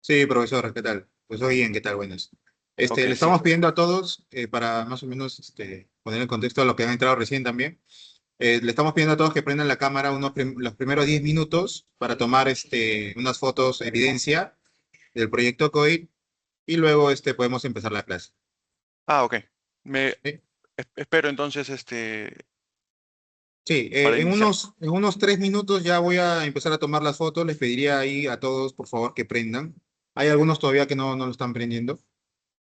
Sí, profesor, ¿qué tal? Pues oye, bien, ¿qué tal? Buenas. Ok, Le sí. estamos pidiendo a todos, para más o menos poner en contexto a lo que han entrado recién también, le estamos pidiendo a todos que prendan la cámara los primeros 10 minutos para tomar unas fotos, evidencia del proyecto COVID y luego podemos empezar la clase. Ah, ok. Me ¿Sí? espero entonces Sí, para iniciar. en unos 3 minutos ya voy a empezar a tomar las fotos. Les pediría ahí a todos, por favor, que prendan. Hay algunos todavía que no lo están prendiendo.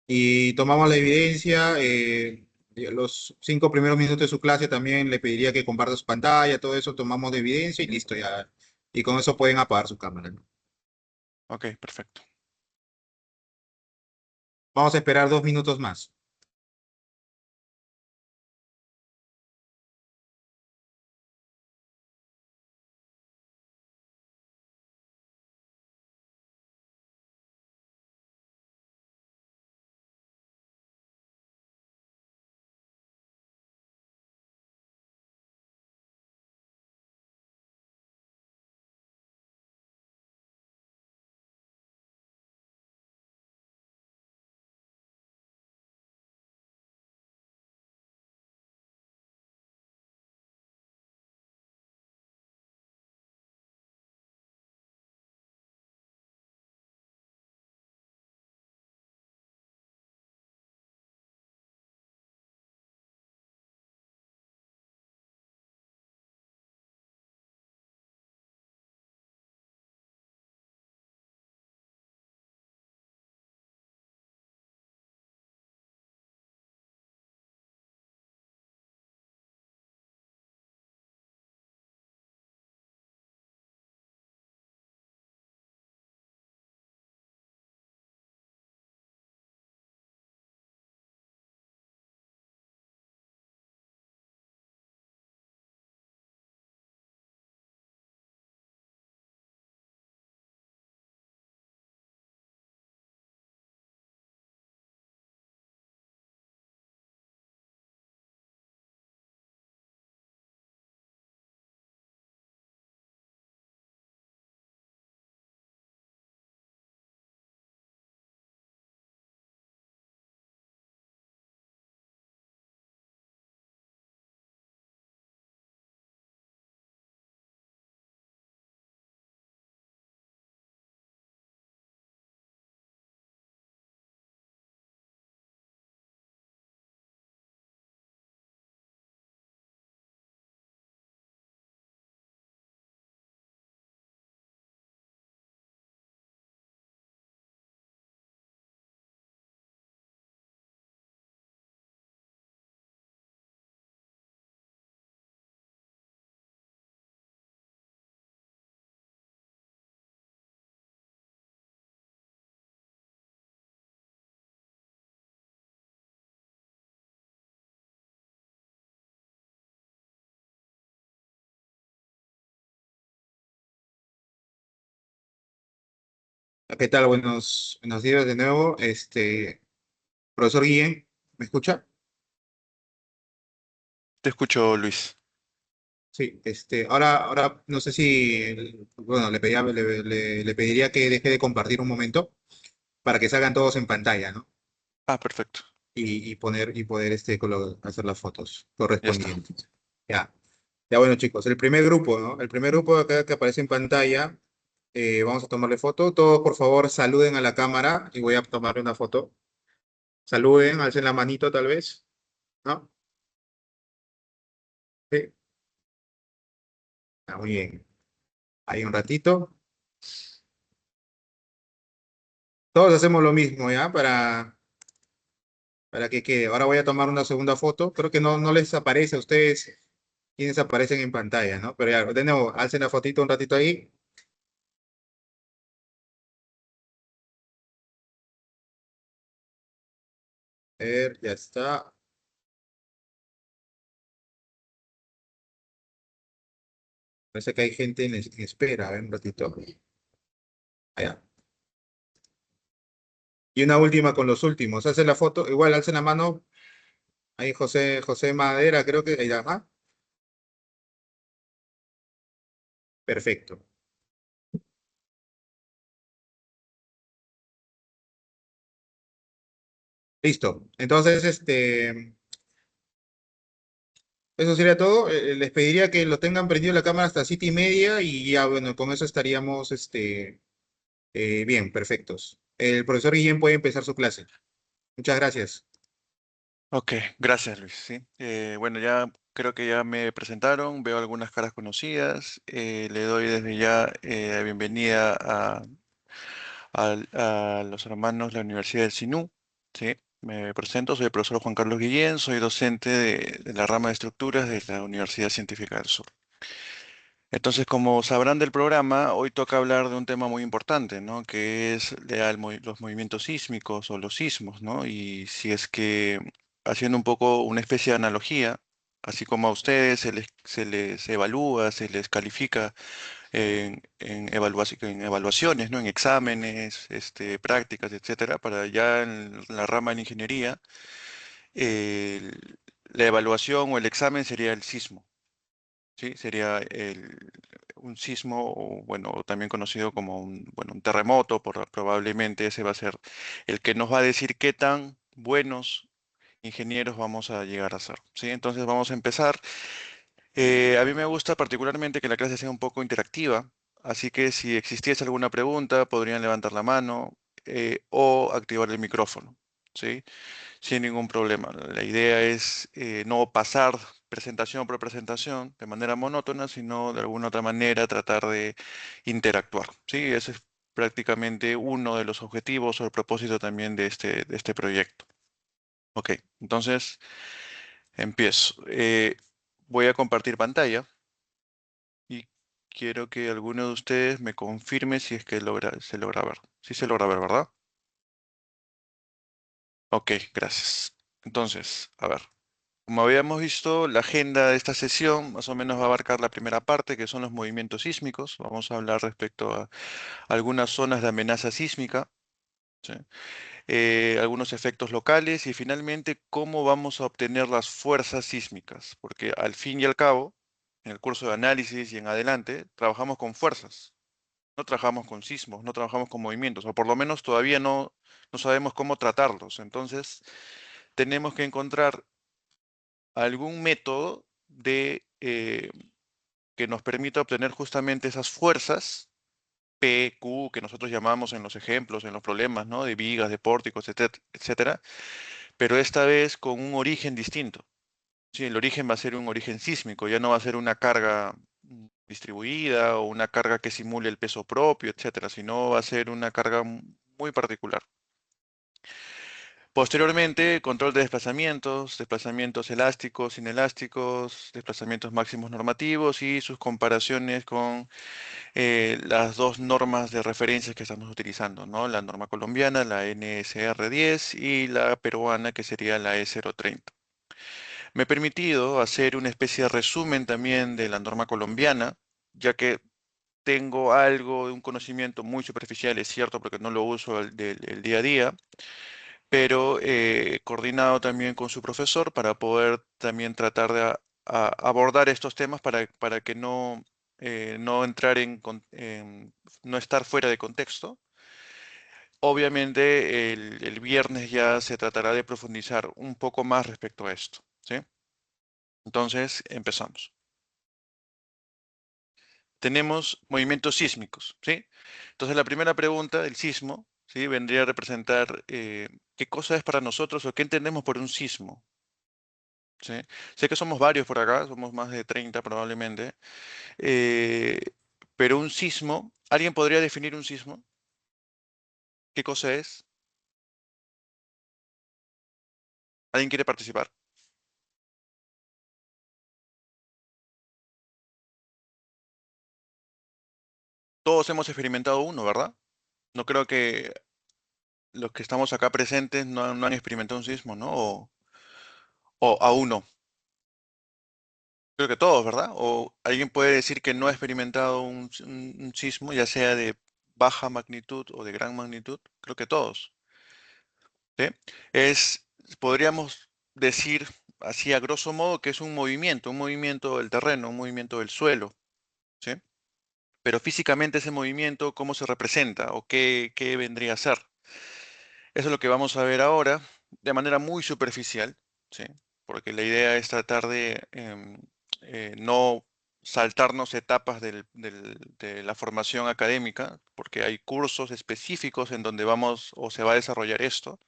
Y tomamos la evidencia. Los 5 primeros minutos de su clase también le pediría que comparta su pantalla, todo eso tomamos de evidencia y listo ya. Y con eso pueden apagar su cámara, ¿no? Ok, perfecto. Vamos a esperar 2 minutos más. ¿Qué tal? Buenos días de nuevo. Profesor Guillén, ¿me escucha? Te escucho, Luis. Sí, ahora no sé si, bueno, le pediría que deje de compartir un momento para que salgan todos en pantalla, ¿no? Ah, perfecto. Y poder hacer las fotos Ya está. correspondientes. Ya, ya bueno chicos, el primer grupo, ¿no? El primer grupo acá que aparece en pantalla, vamos a tomarle foto. Todos por favor saluden a la cámara y voy a tomarle una foto. Saluden, alcen la manito tal vez, ¿no? Sí, muy bien. Ahí un ratito. Todos hacemos lo mismo, ¿ya? Para que quede. Ahora voy a tomar una segunda foto. Creo que no les aparece a ustedes quienes aparecen en pantalla, ¿no? Pero ya, de nuevo, alcen la fotito un ratito ahí. A ver, ya está. Parece que hay gente en espera. A ver, un ratito. Allá. Y una última con los últimos. Hacen la foto, igual alcen la mano. Ahí José Madera, creo que. Ahí, ajá. Perfecto. Listo. Entonces, eso sería todo. Les pediría que lo tengan prendido la cámara hasta 7:30 y ya, bueno, con eso estaríamos, bien, perfectos. El profesor Guillén puede empezar su clase. Muchas gracias. Ok, gracias Luis. Sí. Bueno, ya creo que ya me presentaron, veo algunas caras conocidas. Le doy desde ya la bienvenida a los hermanos de la Universidad del Sinú. ¿Sí? Me presento, soy el profesor Juan Carlos Guillén, soy docente de la rama de estructuras de la Universidad Científica del Sur. Entonces, como sabrán del programa, hoy toca hablar de un tema muy importante, ¿no? Que es los movimientos sísmicos o los sismos, ¿no? Y si es que, haciendo un poco una especie de analogía, así como a ustedes se les evalúa, se les califica en evaluaciones, ¿no? En exámenes, prácticas, etcétera, para ya en la rama de la ingeniería, la evaluación o el examen sería el sismo. ¿Sí? Sería un sismo, o bueno, o también conocido como un terremoto, probablemente ese va a ser el que nos va a decir qué tan buenos ingenieros vamos a llegar a ser, ¿sí? Entonces vamos a empezar. A mí me gusta particularmente que la clase sea un poco interactiva, así que si existiese alguna pregunta, podrían levantar la mano o activar el micrófono, ¿sí? Sin ningún problema. La idea es no pasar presentación por presentación de manera monótona, sino de alguna otra manera tratar de interactuar. ¿Sí? Ese es prácticamente uno de los objetivos o el propósito también de este proyecto. Ok, entonces empiezo. Voy a compartir pantalla y quiero que alguno de ustedes me confirme si es que se logra ver. Sí se logra ver, ¿verdad? Ok, gracias. Entonces, a ver. Como habíamos visto, la agenda de esta sesión más o menos va a abarcar la primera parte, que son los movimientos sísmicos. Vamos a hablar respecto a algunas zonas de amenaza sísmica, ¿sí? Algunos efectos locales y finalmente cómo vamos a obtener las fuerzas sísmicas, porque al fin y al cabo, en el curso de análisis y en adelante, trabajamos con fuerzas, no trabajamos con sismos, no trabajamos con movimientos, o por lo menos todavía no sabemos cómo tratarlos. Entonces, tenemos que encontrar algún método que nos permita obtener justamente esas fuerzas P, Q, que nosotros llamamos en los ejemplos, en los problemas, ¿no? De vigas, de pórticos, etcétera, pero esta vez con un origen distinto. Sí, el origen va a ser un origen sísmico, ya no va a ser una carga distribuida o una carga que simule el peso propio, etcétera, sino va a ser una carga muy particular. Posteriormente, control de desplazamientos, desplazamientos elásticos, inelásticos, desplazamientos máximos normativos y sus comparaciones con las dos normas de referencia que estamos utilizando, ¿no? La norma colombiana, la NSR10 y la peruana, que sería la E030. Me he permitido hacer una especie de resumen también de la norma colombiana, ya que tengo algo de un conocimiento muy superficial, es cierto, porque no lo uso el día a día, pero coordinado también con su profesor para poder también tratar de abordar estos temas para que no entrar no estar fuera de contexto. Obviamente el viernes ya se tratará de profundizar un poco más respecto a esto, ¿sí? Entonces, empezamos. Tenemos movimientos sísmicos, ¿sí? Entonces, la primera pregunta, el sismo, ¿sí? Vendría a representar qué cosa es para nosotros o qué entendemos por un sismo, ¿sí? Sé que somos varios por acá, somos más de 30 probablemente, eh, pero un sismo, ¿alguien podría definir un sismo? ¿Qué cosa es? ¿Alguien quiere participar? Todos hemos experimentado uno, ¿verdad? No creo que los que estamos acá presentes no han experimentado un sismo, ¿no? O a uno. Creo que todos, ¿verdad? O alguien puede decir que no ha experimentado un sismo, ya sea de baja magnitud o de gran magnitud. Creo que todos, ¿sí? Podríamos decir así a grosso modo que es un movimiento del terreno, un movimiento del suelo, ¿sí? Pero físicamente ese movimiento, ¿cómo se representa o qué vendría a ser? Eso es lo que vamos a ver ahora. de manera muy superficial, ¿sí? Porque la idea es tratar de no saltarnos etapas de la formación académica, porque hay cursos específicos en donde vamos o se va a desarrollar esto.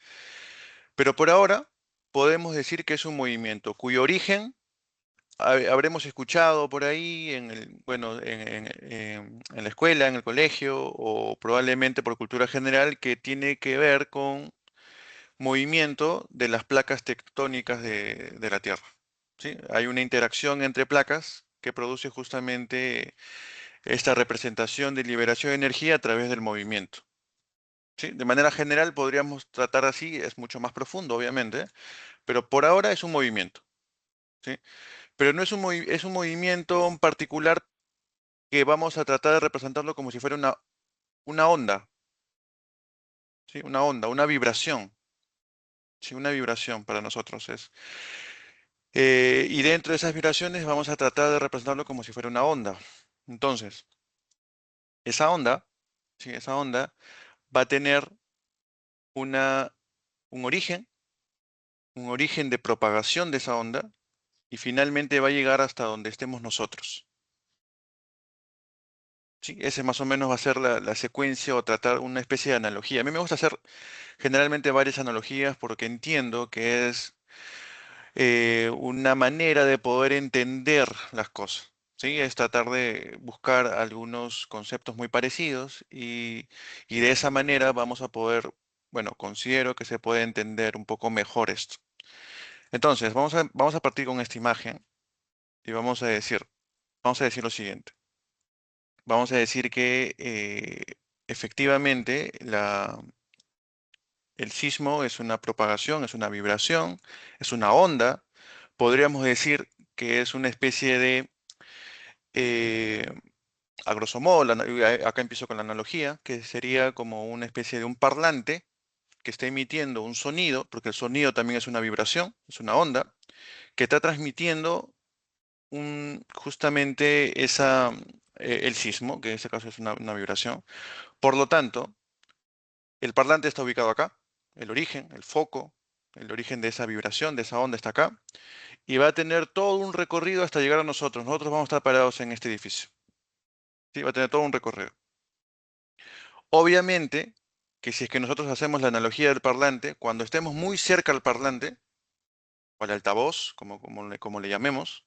Pero por ahora podemos decir que es un movimiento cuyo origen habremos escuchado por ahí en bueno, en la escuela, en el colegio, o probablemente por cultura general, que tiene que ver con movimiento de las placas tectónicas de la Tierra. ¿Sí? Hay una interacción entre placas que produce justamente esta representación de liberación de energía a través del movimiento. ¿Sí? De manera general podríamos tratar así, es mucho más profundo, obviamente, pero por ahora es un movimiento. ¿Sí? Pero no es es un movimiento en particular que vamos a tratar de representarlo como si fuera una onda, ¿sí? Una onda, una vibración. Sí, una vibración para nosotros es. Y dentro de esas vibraciones vamos a tratar de representarlo como si fuera una onda. Entonces, esa onda, ¿sí? Esa onda va a tener una, un origen de propagación de esa onda, y finalmente va a llegar hasta donde estemos nosotros. ¿Sí? Ese más o menos va a ser la secuencia o tratar una especie de analogía. A mí me gusta hacer generalmente varias analogías porque entiendo que es una manera de poder entender las cosas. ¿Sí? Es tratar de buscar algunos conceptos muy parecidos y de esa manera vamos a poder, bueno, considero que se puede entender un poco mejor esto. Entonces, vamos a partir con esta imagen y vamos a decir lo siguiente. Vamos a decir que efectivamente el sismo es una propagación, es una vibración, es una onda. Podríamos decir que es una especie de, eh, a grosso modo, acá empiezo con la analogía, que sería como una especie de un parlante que está emitiendo un sonido, porque el sonido también es una vibración, es una onda, que está transmitiendo justamente el sismo, que en este caso es una vibración. Por lo tanto, el parlante está ubicado acá, el origen, el foco, el origen de esa vibración, de esa onda está acá, y va a tener todo un recorrido hasta llegar a nosotros. Nosotros vamos a estar parados en este edificio. ¿Sí? Va a tener todo un recorrido. Obviamente que si es que nosotros hacemos la analogía del parlante, cuando estemos muy cerca al parlante, o al altavoz, como le llamemos,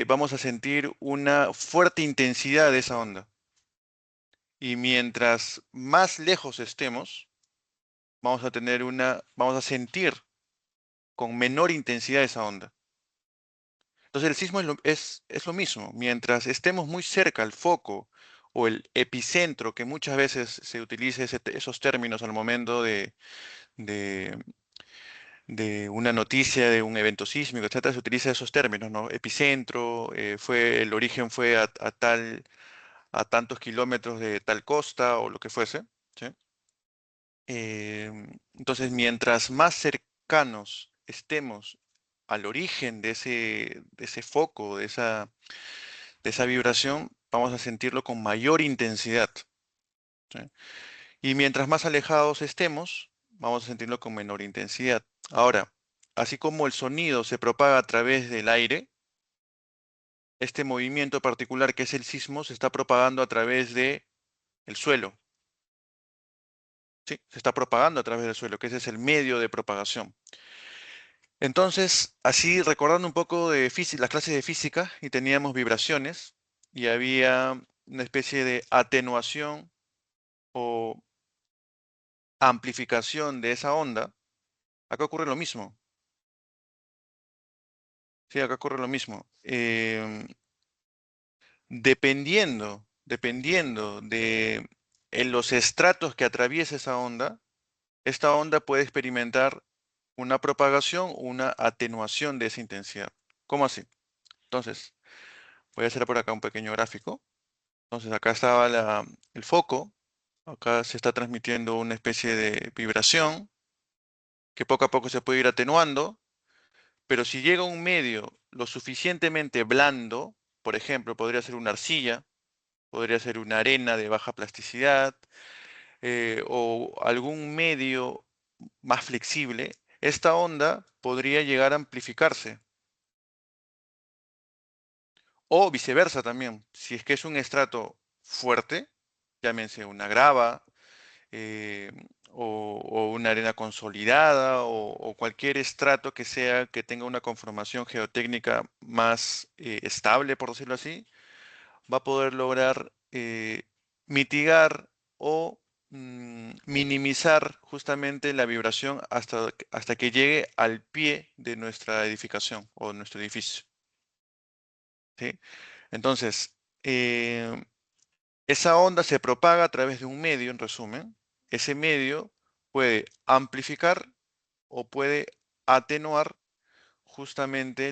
vamos a sentir una fuerte intensidad de esa onda. Y mientras más lejos estemos, vamos a sentir con menor intensidad esa onda. Entonces el sismo es lo mismo. Mientras estemos muy cerca al foco o el epicentro, que muchas veces se utiliza esos términos al momento de- de una noticia, de un evento sísmico, etcétera, se utiliza esos términos, ¿no? Epicentro, el origen fue a tantos kilómetros de tal costa o lo que fuese, ¿sí? Entonces, mientras más cercanos estemos al origen de ese foco, de esa vibración, vamos a sentirlo con mayor intensidad. ¿Sí? Y mientras más alejados estemos, vamos a sentirlo con menor intensidad. Ahora, así como el sonido se propaga a través del aire, este movimiento particular que es el sismo se está propagando a través de el suelo. ¿Sí? Se está propagando a través del suelo, que ese es el medio de propagación. Entonces, así recordando un poco de las clases de física, y teníamos vibraciones, y había una especie de atenuación o amplificación de esa onda, acá ocurre lo mismo. Sí, acá ocurre lo mismo. Dependiendo de en los estratos que atraviesa esa onda, esta onda puede experimentar una propagación o una atenuación de esa intensidad. ¿Cómo así? Entonces, voy a hacer por acá un pequeño gráfico. Entonces, acá estaba el foco, acá se está transmitiendo una especie de vibración que poco a poco se puede ir atenuando, pero si llega a un medio lo suficientemente blando, por ejemplo, podría ser una arcilla, podría ser una arena de baja plasticidad, o algún medio más flexible, esta onda podría llegar a amplificarse. O viceversa también, si es que es un estrato fuerte, llámense una grava, eh, o una arena consolidada, o cualquier estrato que sea que tenga una conformación geotécnica más estable, por decirlo así, va a poder lograr mitigar o minimizar justamente la vibración hasta que llegue al pie de nuestra edificación o nuestro edificio. ¿Sí? Entonces, esa onda se propaga a través de un medio, en resumen. Ese medio puede amplificar o puede atenuar justamente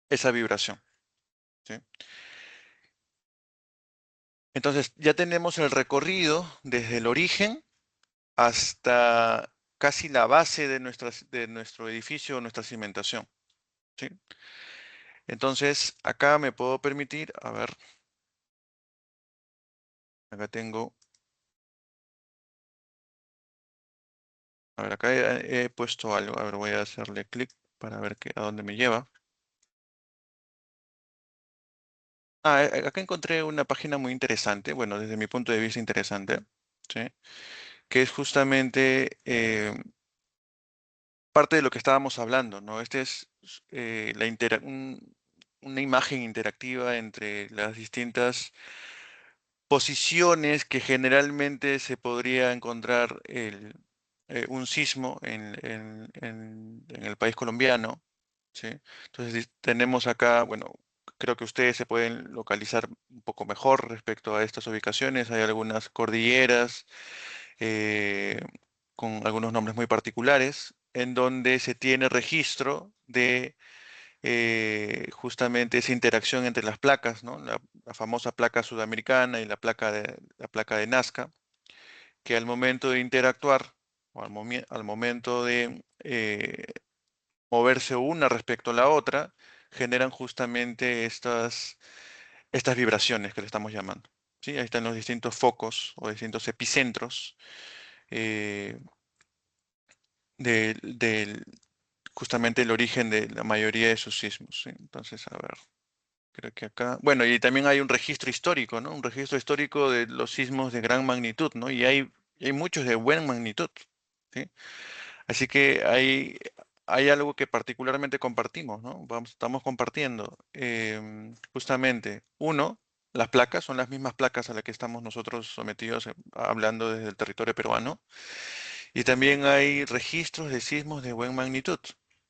esa vibración. ¿Sí? Entonces, ya tenemos el recorrido desde el origen hasta casi la base de nuestro edificio o nuestra cimentación. ¿Sí? Entonces, acá me puedo permitir, a ver, acá tengo, a ver, acá he puesto algo, a ver, voy a hacerle clic para ver a dónde me lleva. Acá encontré una página muy interesante, bueno, desde mi punto de vista interesante, ¿sí? Que es justamente parte de lo que estábamos hablando, ¿no? Este es una imagen interactiva entre las distintas posiciones que generalmente se podría encontrar un sismo en el país colombiano, ¿sí? Entonces tenemos acá, bueno, creo que ustedes se pueden localizar un poco mejor respecto a estas ubicaciones. Hay algunas cordilleras eh, con algunos nombres muy particulares, en donde se tiene registro de justamente esa interacción entre las placas, ¿no? La famosa placa sudamericana y la placa de Nazca, que al momento de interactuar o al momento de moverse una respecto a la otra, generan justamente estas vibraciones que le estamos llamando. ¿Sí? Ahí están los distintos focos o distintos epicentros eh, del justamente el origen de la mayoría de sus sismos. ¿Sí? Entonces, a ver, creo que acá. Bueno, y también hay un registro histórico, ¿no? Un registro histórico de los sismos de gran magnitud, ¿no? Y hay muchos de buena magnitud, ¿sí? Así que hay algo que particularmente compartimos, ¿no? Estamos compartiendo justamente, uno, las placas son las mismas placas a las que estamos nosotros sometidos hablando desde el territorio peruano. Y también hay registros de sismos de buena magnitud,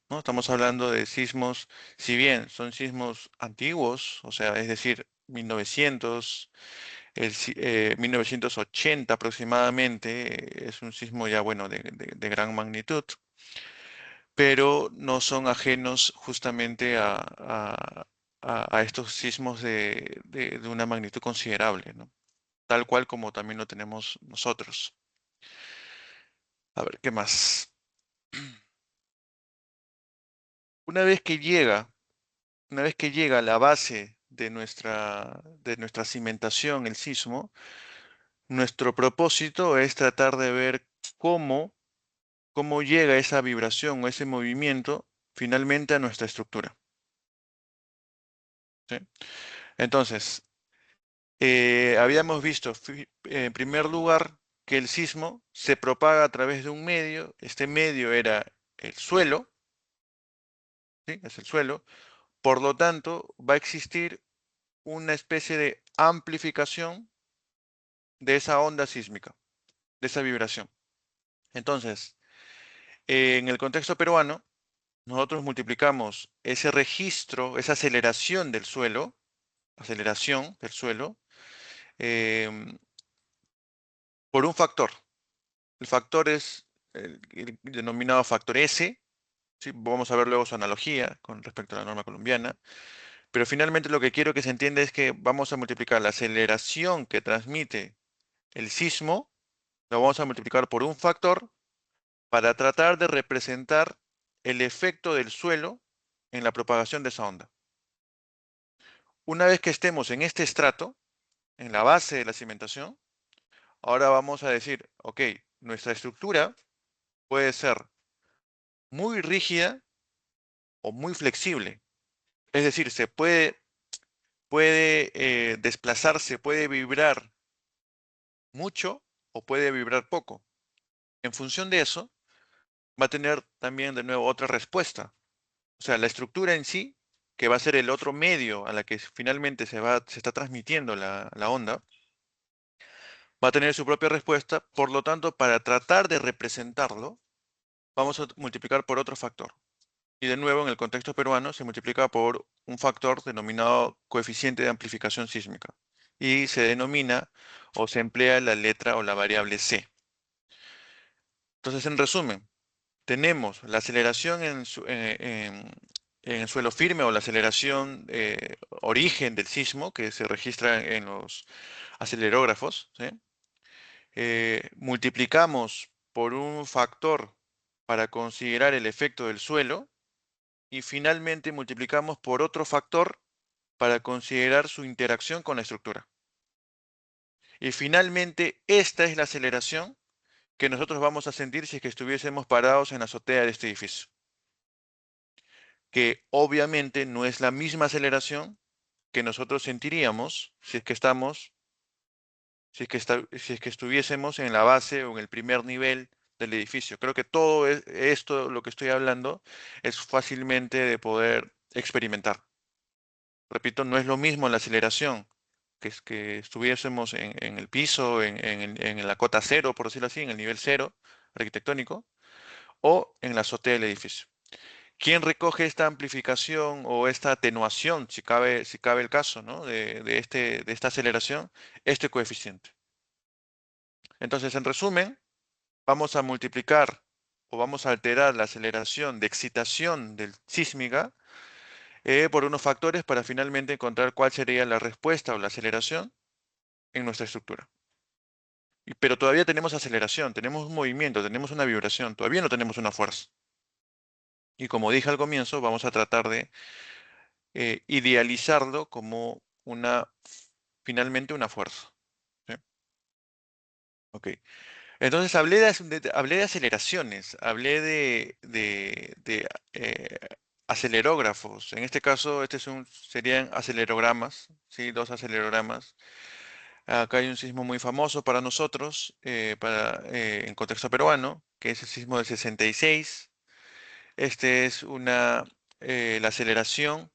¿no? Estamos hablando de sismos, si bien son sismos antiguos, o sea, es decir, 1980 aproximadamente, es un sismo ya, bueno, de gran magnitud, pero no son ajenos justamente a estos sismos de una magnitud considerable, ¿no? Tal cual como también lo tenemos nosotros. A ver, ¿qué más? Una vez que llega, una vez que llega a la base de nuestra cimentación, el sismo, nuestro propósito es tratar de ver cómo, cómo llega esa vibración o ese movimiento finalmente a nuestra estructura. ¿Sí? Entonces, habíamos visto, en primer lugar, que el sismo se propaga a través de un medio. Este medio era el suelo, ¿sí? Es el suelo. Por lo tanto, va a existir una especie de amplificación de esa onda sísmica, de esa vibración. Entonces, en el contexto peruano, nosotros multiplicamos ese registro, esa aceleración del suelo, em, por un factor. El factor es el denominado factor S. ¿Sí? Vamos a ver luego su analogía con respecto a la norma colombiana. Pero finalmente lo que quiero que se entienda es que vamos a multiplicar la aceleración que transmite el sismo, lo vamos a multiplicar por un factor para tratar de representar el efecto del suelo en la propagación de esa onda. Una vez que estemos en este estrato, en la base de la cimentación, ahora vamos a decir, ok, nuestra estructura puede ser muy rígida o muy flexible. Es decir, puede desplazarse, puede vibrar mucho o puede vibrar poco. En función de eso, va a tener también de nuevo otra respuesta. O sea, la estructura en sí, que va a ser el otro medio a la que finalmente se está transmitiendo la onda, va a tener su propia respuesta. Por lo tanto, para tratar de representarlo, vamos a multiplicar por otro factor. Y de nuevo, en el contexto peruano, se multiplica por un factor denominado coeficiente de amplificación sísmica. Y se denomina o se emplea la letra o la variable C. Entonces, en resumen, tenemos la aceleración en el suelo firme o la aceleración origen del sismo que se registra en los acelerógrafos, ¿sí? Multiplicamos por un factor para considerar el efecto del suelo y finalmente multiplicamos por otro factor para considerar su interacción con la estructura. Y finalmente, esta es la aceleración que nosotros vamos a sentir si es que estuviésemos parados en la azotea de este edificio, que obviamente no es la misma aceleración que nosotros sentiríamos si es que si es que estuviésemos en la base o en el primer nivel del edificio. Creo que todo esto, lo que estoy hablando, es fácilmente de poder experimentar. Repito, no es lo mismo la aceleración que estuviésemos en el piso, en la cota cero, por decirlo así, en el nivel cero arquitectónico, o en la azotea del edificio. ¿Quién recoge esta amplificación o esta atenuación, si cabe el caso, ¿no? de esta aceleración? Este coeficiente. Entonces, en resumen, vamos a multiplicar o vamos a alterar la aceleración de excitación del sísmica por unos factores para finalmente encontrar cuál sería la respuesta o la aceleración en nuestra estructura. Pero todavía tenemos aceleración, tenemos un movimiento, tenemos una vibración, todavía no tenemos una fuerza. Y como dije al comienzo, vamos a tratar de idealizarlo como finalmente una fuerza. ¿Sí? Ok. Entonces hablé de aceleraciones, hablé de acelerógrafos. En este caso, serían acelerogramas, ¿sí? Dos acelerogramas. Acá hay un sismo muy famoso para nosotros, en contexto peruano, que es el sismo del 66. Este es la aceleración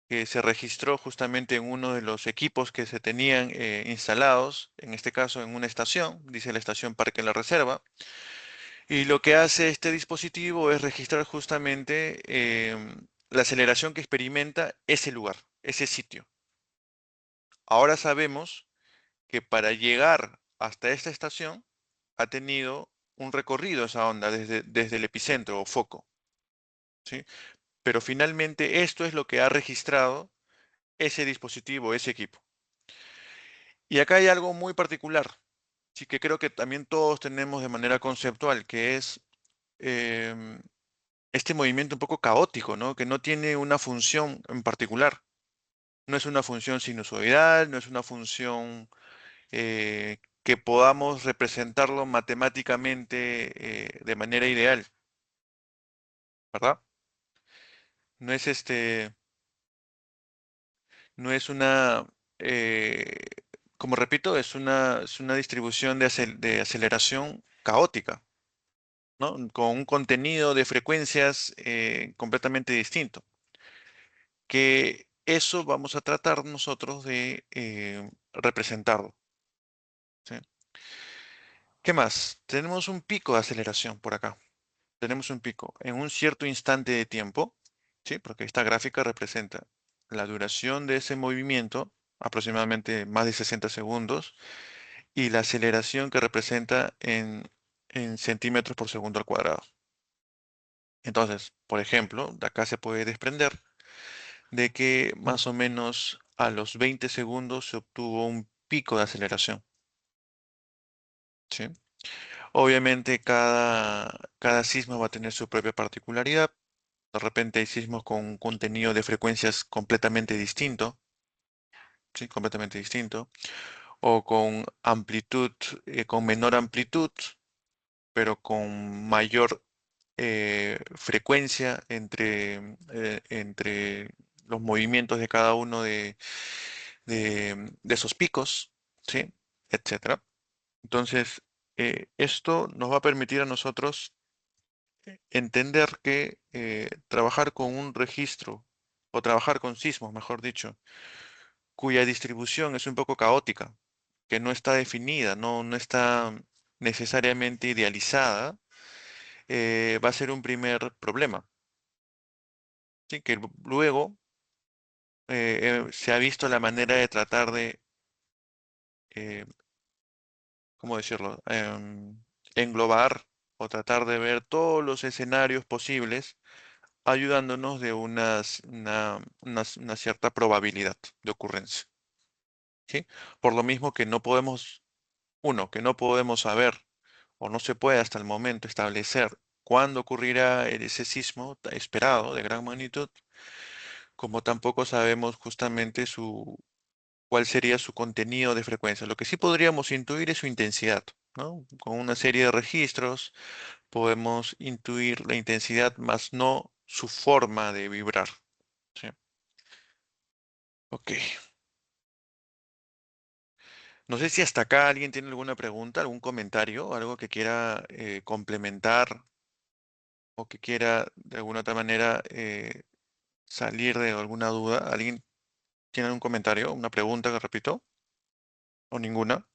que se registró justamente en uno de los equipos que se tenían instalados, en este caso en una estación, dice la estación Parque La Reserva. Y lo que hace este dispositivo es registrar justamente la aceleración que experimenta ese lugar, ese sitio. Ahora sabemos que para llegar hasta esta estación ha tenido un recorrido esa onda desde el epicentro o foco, ¿sí? Pero finalmente esto es lo que ha registrado ese dispositivo, ese equipo. Y acá hay algo muy particular, sí que creo que también todos tenemos de manera conceptual, que es em, este movimiento un poco caótico, ¿no? Que no tiene una función en particular. No es una función sinusoidal, no es una función que podamos representarlo matemáticamente de manera ideal, ¿verdad? No es no es eh, como repito, es una distribución de aceleración caótica, ¿no? Con un contenido de frecuencias completamente distinto. Que eso vamos a tratar nosotros de representarlo, ¿sí? ¿Qué más? Tenemos un pico de aceleración por acá. Tenemos un pico en un cierto instante de tiempo, ¿sí? Porque esta gráfica representa la duración de ese movimiento, aproximadamente más de 60 segundos, y la aceleración que representa en centímetros por segundo al cuadrado. Entonces, por ejemplo, de acá se puede desprender de que más o menos a los 20 segundos se obtuvo un pico de aceleración, ¿sí? Obviamente cada sismo va a tener su propia particularidad. De repente hay sismos con un contenido de frecuencias completamente distinto, ¿sí? Completamente distinto. O con amplitud, con menor amplitud, pero con mayor frecuencia entre los movimientos de cada uno de esos picos, ¿sí? Etcétera. Entonces, esto nos va a permitir a nosotros entender que trabajar con un registro, o trabajar con sismos, mejor dicho, cuya distribución es un poco caótica, que no está definida, no está necesariamente idealizada, va a ser un primer problema. ¿Sí? Que luego se ha visto la manera de tratar de, eh, ¿cómo decirlo? Englobar o tratar de ver todos los escenarios posibles, ayudándonos de una cierta probabilidad de ocurrencia. ¿Sí? Por lo mismo que no podemos, uno, que no podemos saber o no se puede hasta el momento establecer cuándo ocurrirá ese sismo esperado de gran magnitud, como tampoco sabemos justamente cuál sería su contenido de frecuencia. Lo que sí podríamos intuir es su intensidad, ¿no? Con una serie de registros podemos intuir la intensidad, más no su forma de vibrar. ¿Sí? Ok. No sé si hasta acá alguien tiene alguna pregunta, algún comentario, algo que quiera complementar o que quiera de alguna otra manera salir de alguna duda. ¿Alguien tiene un comentario, una pregunta que repito? ¿O ninguna?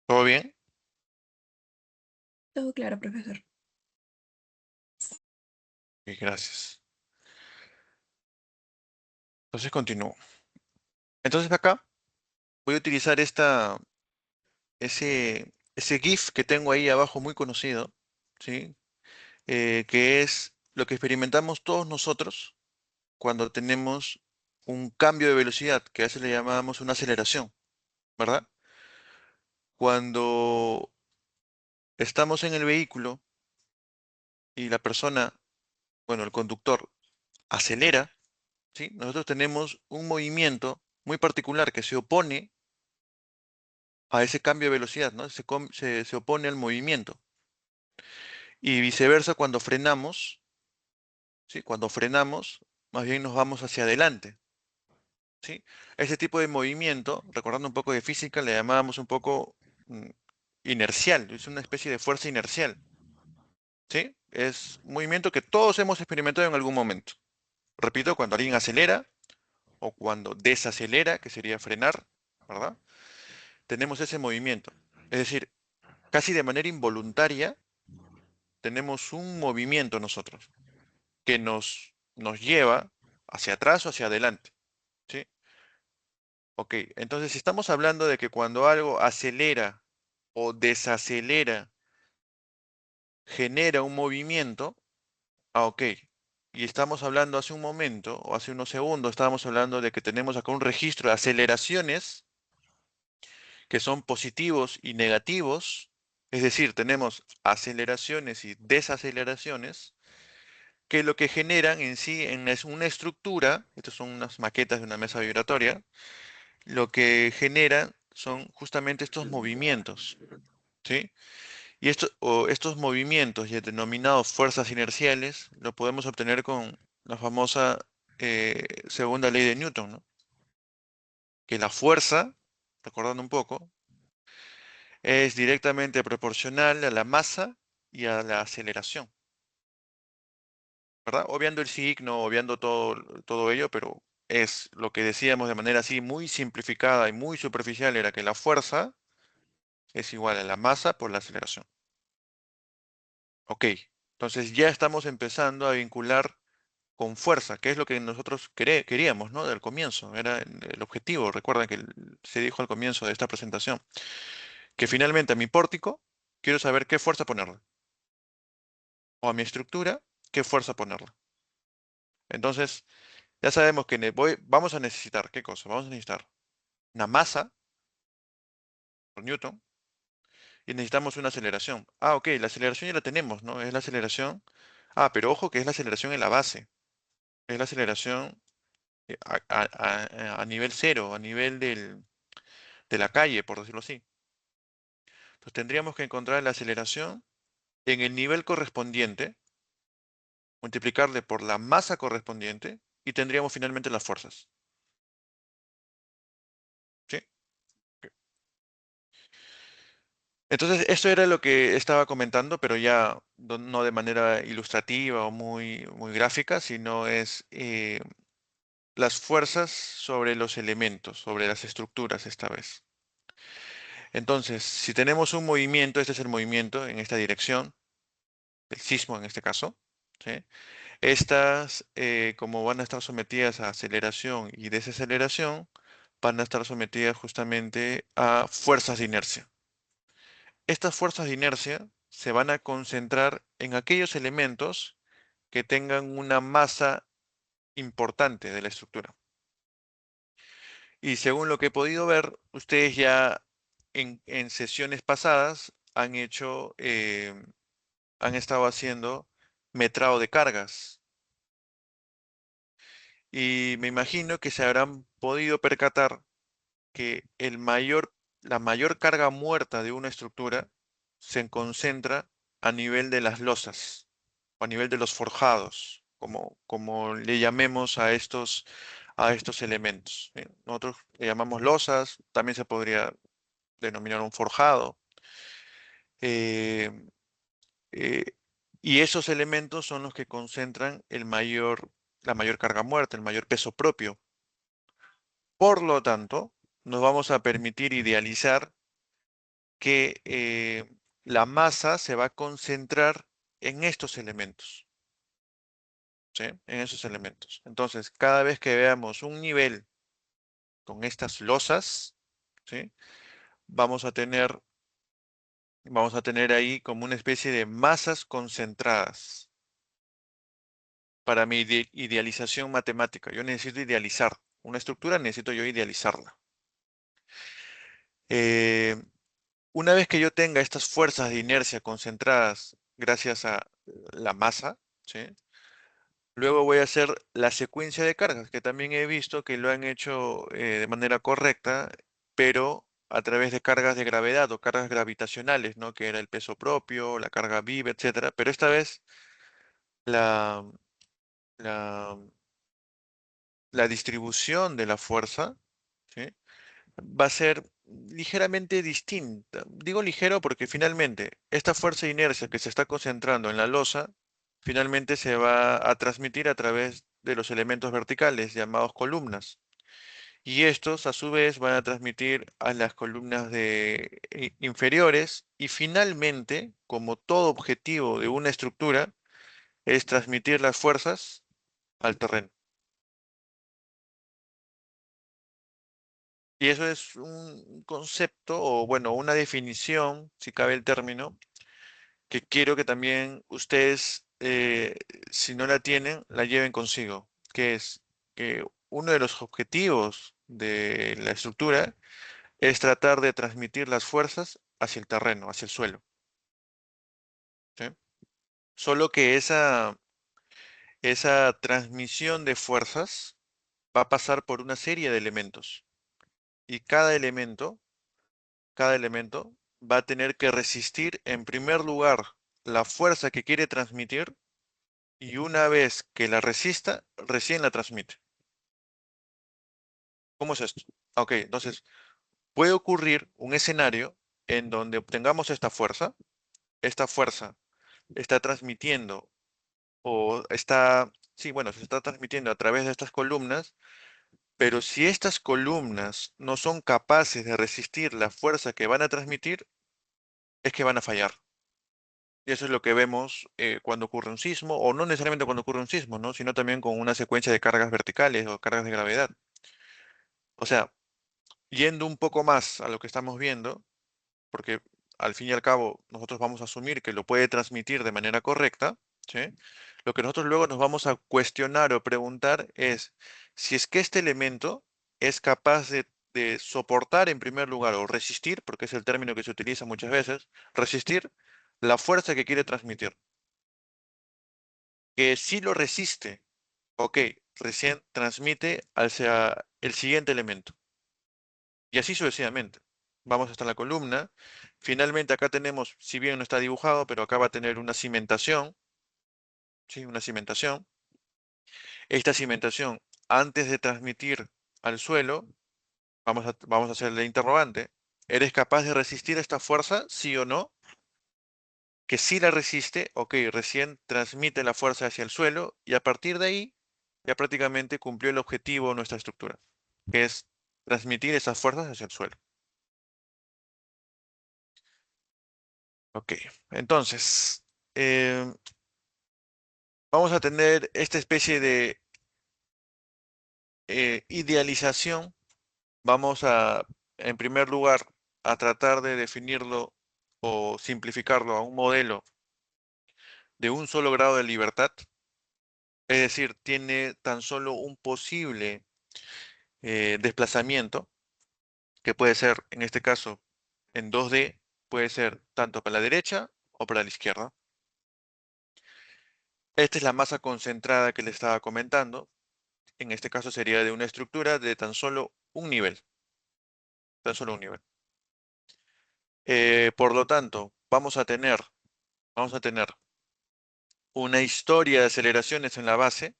¿Todo bien? Todo claro, profesor. Ok, gracias. Entonces continúo. Entonces acá voy a utilizar ese GIF que tengo ahí abajo muy conocido, ¿sí? Que es lo que experimentamos todos nosotros cuando tenemos un cambio de velocidad, que a veces le llamamos una aceleración, ¿verdad? Cuando estamos en el vehículo y la persona, bueno, el conductor acelera, ¿sí? Nosotros tenemos un movimiento muy particular que se opone a ese cambio de velocidad, ¿no? Se opone al movimiento. Y viceversa, cuando frenamos, ¿sí? Cuando frenamos, más bien nos vamos hacia adelante, ¿sí? Ese tipo de movimiento, recordando un poco de física, le llamábamos un poco mm, inercial, es una especie de fuerza inercial, ¿sí? Es un movimiento que todos hemos experimentado en algún momento. Repito, cuando alguien acelera o cuando desacelera, que sería frenar, ¿verdad? Tenemos ese movimiento. Es decir, casi de manera involuntaria, tenemos un movimiento nosotros que nos lleva hacia atrás o hacia adelante, ¿sí? Ok, entonces si estamos hablando de que cuando algo acelera o desacelera, genera un movimiento, ok. Y estamos hablando hace un momento, o hace unos segundos, estábamos hablando de que tenemos acá un registro de aceleraciones que son positivos y negativos, es decir, tenemos aceleraciones y desaceleraciones, que lo que generan en sí, es una estructura, estas son unas maquetas de una mesa vibratoria, lo que generan son justamente estos movimientos, ¿sí? Y estos movimientos, ya denominados fuerzas inerciales, lo podemos obtener con la famosa segunda ley de Newton, ¿no? Que la fuerza, recordando un poco, es directamente proporcional a la masa y a la aceleración, ¿verdad? Obviando el signo, obviando todo ello, pero es lo que decíamos de manera así muy simplificada y muy superficial, era que la fuerza es igual a la masa por la aceleración. Ok, entonces ya estamos empezando a vincular con fuerza, que es lo que nosotros queríamos, ¿no? Del comienzo, era el objetivo. Recuerda que se dijo al comienzo de esta presentación, que finalmente a mi pórtico quiero saber qué fuerza ponerle, o a mi estructura, qué fuerza ponerle. Entonces, ya sabemos que vamos a necesitar, ¿qué cosa? Vamos a necesitar una masa, por newton, y necesitamos una aceleración. Ah, ok, la aceleración ya la tenemos, ¿no? Es la aceleración. Ah, pero ojo que es la aceleración en la base. Es la aceleración a nivel cero, a nivel de la calle, por decirlo así. Entonces tendríamos que encontrar la aceleración en el nivel correspondiente, multiplicarle por la masa correspondiente y tendríamos finalmente las fuerzas. ¿Sí? Entonces, esto era lo que estaba comentando, pero ya no de manera ilustrativa o muy gráfica, sino es las fuerzas sobre los elementos, sobre las estructuras esta vez. Entonces, si tenemos un movimiento, este es el movimiento en esta dirección, el sismo en este caso, ¿sí? Estas, como van a estar sometidas a aceleración y desaceleración, van a estar sometidas justamente a fuerzas de inercia. Estas fuerzas de inercia se van a concentrar en aquellos elementos que tengan una masa importante de la estructura. Y según lo que he podido ver, ustedes ya en sesiones pasadas han estado haciendo metrado de cargas. Y me imagino que se habrán podido percatar que la mayor carga muerta de una estructura se concentra a nivel de las losas o a nivel de los forjados, como le llamemos a estos elementos. Nosotros le llamamos losas, también se podría denominar un forjado. eh, eh, y esos elementos son los que concentran la mayor carga muerta, el mayor peso propio. Por lo tanto, nos vamos a permitir idealizar que la masa se va a concentrar en estos elementos, ¿sí? En esos elementos. Entonces, cada vez que veamos un nivel con estas losas, ¿sí? Vamos a tener, vamos a tener ahí como una especie de masas concentradas. Para mi idealización matemática, yo necesito idealizar una estructura, necesito yo idealizarla. Eh, una vez que yo tenga estas fuerzas de inercia concentradas gracias a la masa, ¿sí? Luego voy a hacer la secuencia de cargas, que también he visto que lo han hecho de manera correcta, pero a través de cargas de gravedad o cargas gravitacionales, ¿no? Que era el peso propio, la carga viva, etcétera. Pero esta vez la, la, la distribución de la fuerza, ¿sí? Va a ser ligeramente distinta. Digo ligero porque finalmente esta fuerza de inercia que se está concentrando en la losa, finalmente se va a transmitir a través de los elementos verticales llamados columnas. Y estos a su vez van a transmitir a las columnas inferiores y finalmente, como todo objetivo de una estructura, es transmitir las fuerzas al terreno. Y eso es un concepto o bueno, una definición, si cabe el término, que quiero que también ustedes, si no la tienen, la lleven consigo, que es que uno de los objetivos de la estructura es tratar de transmitir las fuerzas hacia el terreno, hacia el suelo, ¿sí? Solo que esa transmisión de fuerzas va a pasar por una serie de elementos y cada elemento va a tener que resistir en primer lugar la fuerza que quiere transmitir y una vez que la resista, recién la transmite. ¿Cómo es esto? Ok, entonces puede ocurrir un escenario en donde obtengamos esta fuerza está transmitiendo o está, sí, bueno, se está transmitiendo a través de estas columnas, pero si estas columnas no son capaces de resistir la fuerza que van a transmitir, es que van a fallar. Y eso es lo que vemos cuando ocurre un sismo, o no necesariamente cuando ocurre un sismo, ¿no? Sino también con una secuencia de cargas verticales o cargas de gravedad. O sea, yendo un poco más a lo que estamos viendo, porque al fin y al cabo nosotros vamos a asumir que lo puede transmitir de manera correcta, ¿sí? Lo que nosotros luego nos vamos a cuestionar o preguntar es si es que este elemento es capaz de soportar en primer lugar o resistir, porque es el término que se utiliza muchas veces, resistir la fuerza que quiere transmitir. Que si lo resiste, ok, recién transmite hacia el siguiente elemento. Y así sucesivamente. Vamos hasta la columna. Finalmente acá tenemos, si bien no está dibujado, pero acá va a tener una cimentación, ¿sí? Una cimentación. Esta cimentación, antes de transmitir al suelo, vamos a hacer la interrogante. ¿Eres capaz de resistir esta fuerza, sí o no? Que si la resiste, ok, recién transmite la fuerza hacia el suelo y a partir de ahí ya prácticamente cumplió el objetivo de nuestra estructura, que es transmitir esas fuerzas hacia el suelo. Ok, entonces, vamos a tener esta especie de idealización. Vamos a, en primer lugar, a tratar de definirlo o simplificarlo a un modelo de un solo grado de libertad. Es decir, tiene tan solo un posible desplazamiento, que puede ser, en este caso, en 2D, puede ser tanto para la derecha o para la izquierda. Esta es la masa concentrada que le estaba comentando. En este caso sería de una estructura de tan solo un nivel, tan solo un nivel. Por lo tanto, vamos a tener una historia de aceleraciones en la base,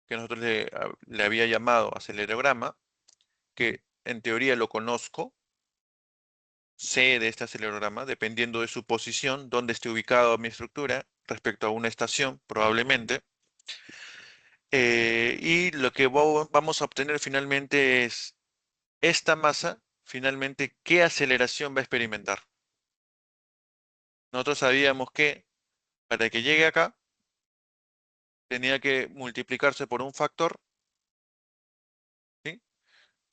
que nosotros le había llamado acelerograma, que en teoría lo conozco, sé de este acelerograma, dependiendo de su posición, dónde esté ubicado mi estructura respecto a una estación, probablemente. Y lo que vamos a obtener finalmente es esta masa, finalmente, qué aceleración va a experimentar. Nosotros sabíamos que para que llegue acá, tenía que multiplicarse por un factor, ¿sí?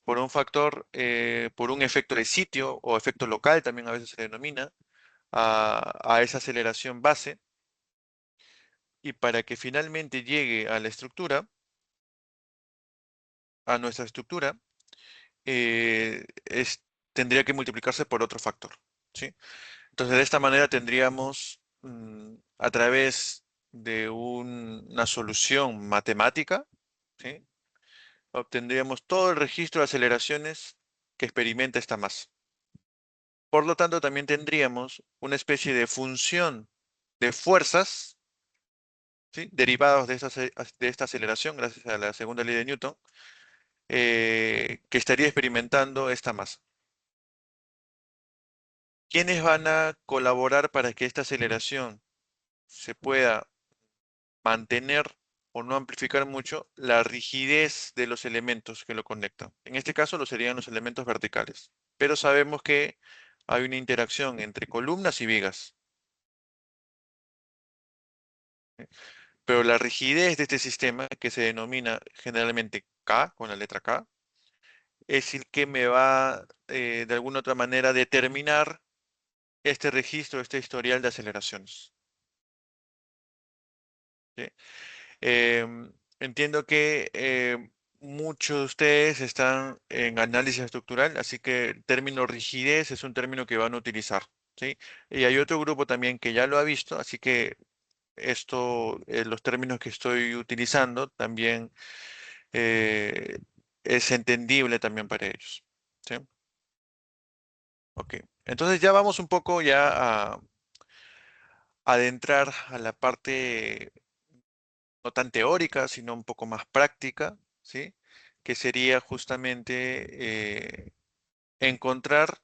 Por un factor, por un efecto de sitio o efecto local, también a veces se denomina, a esa aceleración base. Y para que finalmente llegue a la estructura, a nuestra estructura, tendría que multiplicarse por otro factor, ¿sí? Entonces, de esta manera tendríamos, a través de una solución matemática, ¿sí? Obtendríamos todo el registro de aceleraciones que experimenta esta masa. Por lo tanto, también tendríamos una especie de función de fuerzas, ¿sí? Derivados de esta aceleración, gracias a la segunda ley de Newton, que estaría experimentando esta masa. ¿Quiénes van a colaborar para que esta aceleración se pueda mantener o no amplificar mucho la rigidez de los elementos que lo conectan? En este caso, lo serían los elementos verticales. Pero sabemos que hay una interacción entre columnas y vigas. ¿Sí? Pero la rigidez de este sistema, que se denomina generalmente K, con la letra K, es el que me va, de alguna otra manera, determinar este registro, este historial de aceleraciones. ¿Sí? Entiendo que muchos de ustedes están en análisis estructural, así que el término rigidez es un término que van a utilizar, ¿sí? Y hay otro grupo también que ya lo ha visto, así que los términos que estoy utilizando también eh, es entendible también para ellos, ¿sí? Ok. Entonces ya vamos un poco ya a adentrar a la parte no tan teórica, sino un poco más práctica, ¿sí? Que sería justamente encontrar,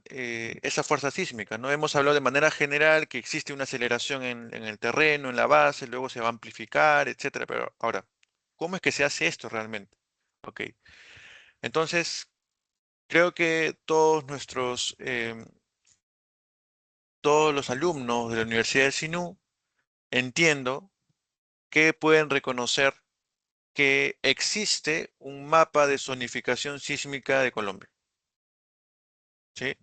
esa fuerza sísmica, ¿no? Hemos hablado de manera general que existe una aceleración en el terreno, en la base, luego se va a amplificar, etcétera. Pero ahora, ¿cómo es que se hace esto realmente? Ok. Entonces, creo que todos los alumnos de la Universidad de Sinú, entiendo que pueden reconocer que existe un mapa de zonificación sísmica de Colombia, ¿sí?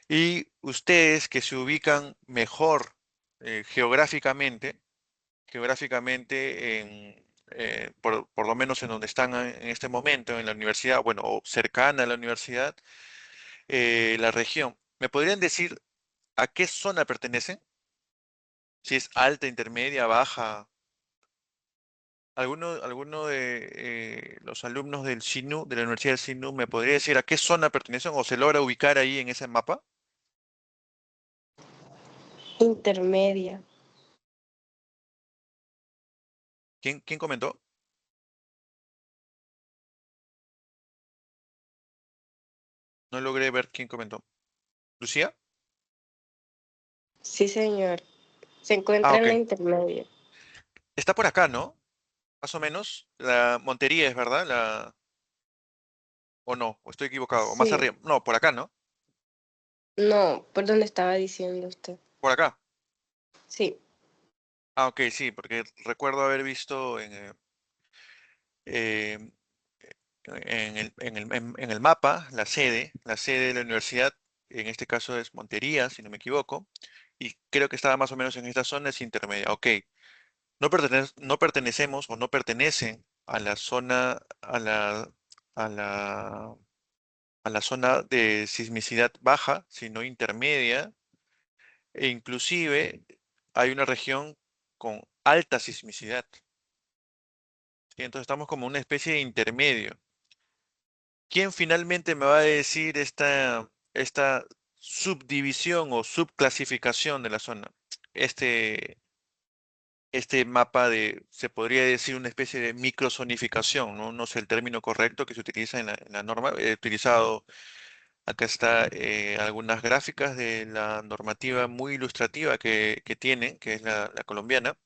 Y ustedes que se ubican mejor geográficamente por lo menos en donde están en este momento, en la universidad, bueno, o cercana a la universidad, la región. ¿Me podrían decir a qué zona pertenecen? Si es alta, intermedia, baja. ¿Alguno de los alumnos del SINU, de la Universidad del SINU, me podría decir a qué zona pertenecen o se logra ubicar ahí en ese mapa? Intermedia. ¿Quién comentó? No logré ver quién comentó. ¿Lucía? Sí, señor. Se Ah, encuentra en ok. la intermedia. Está por acá, ¿no? Más o menos. La Montería es, ¿verdad? O no, o estoy equivocado. O más Sí. arriba. No, por acá, ¿no? No, por donde estaba diciendo usted. Por acá. Sí. Ah, ok, sí, porque recuerdo haber visto eh, en el mapa la sede de la universidad, en este caso es Montería, si no me equivoco, y creo que estaba más o menos en esta zona, es intermedia. Ok, no pertenecemos o no pertenecen a la zona, a la, a la zona de sismicidad baja, sino intermedia, e inclusive hay una región con alta sismicidad. ¿Sí? Entonces estamos como una especie de intermedio. ¿Quién finalmente me va a decir esta subdivisión o subclasificación de la zona? Este, este mapa se podría decir una especie de microzonificación, ¿no? No sé el término correcto que se utiliza en la norma. He utilizado, acá está algunas gráficas de la normativa muy ilustrativa que tienen, que es la colombiana.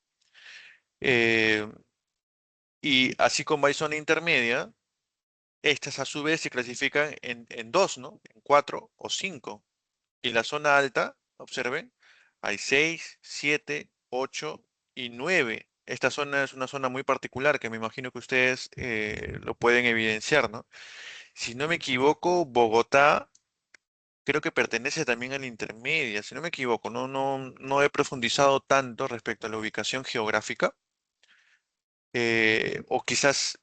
Eh, y así como hay zona intermedia, estas a su vez se clasifican en dos, ¿no? En cuatro o cinco. Y la zona alta, observen, hay 6, 7, 8 y 9. Esta zona es una zona muy particular que me imagino que ustedes lo pueden evidenciar, ¿no? Si no me equivoco, Bogotá creo que pertenece también a la intermedia. Si no me equivoco, no he profundizado tanto respecto a la ubicación geográfica, o quizás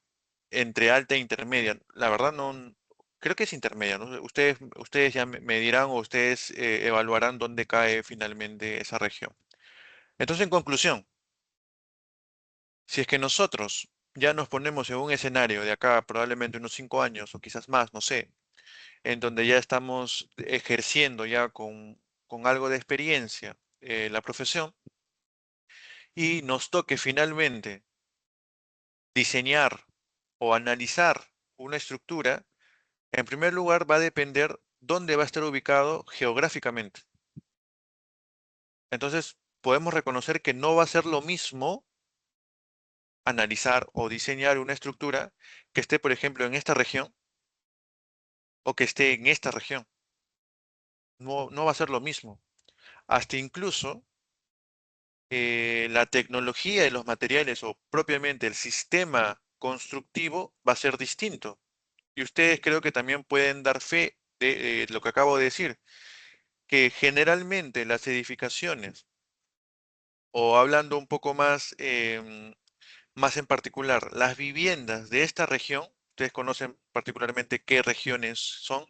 entre alta e intermedia. La verdad no, creo que es intermedia, ¿no? Ustedes ya me dirán o ustedes evaluarán dónde cae finalmente esa región. Entonces, en conclusión, si es que nosotros ya nos ponemos en un escenario de acá probablemente unos 5 años o quizás más, no sé, en donde ya estamos ejerciendo ya con algo de experiencia la profesión y nos toque finalmente diseñar o analizar una estructura. En primer lugar, va a depender dónde va a estar ubicado geográficamente. Entonces, podemos reconocer que no va a ser lo mismo analizar o diseñar una estructura que esté, por ejemplo, en esta región o que esté en esta región. No va a ser lo mismo. Hasta incluso la tecnología y los materiales o propiamente el sistema constructivo va a ser distinto. Y ustedes creo que también pueden dar fe de lo que acabo de decir, que generalmente las edificaciones, o hablando un poco más, más en particular, las viviendas de esta región, ustedes conocen particularmente qué regiones son,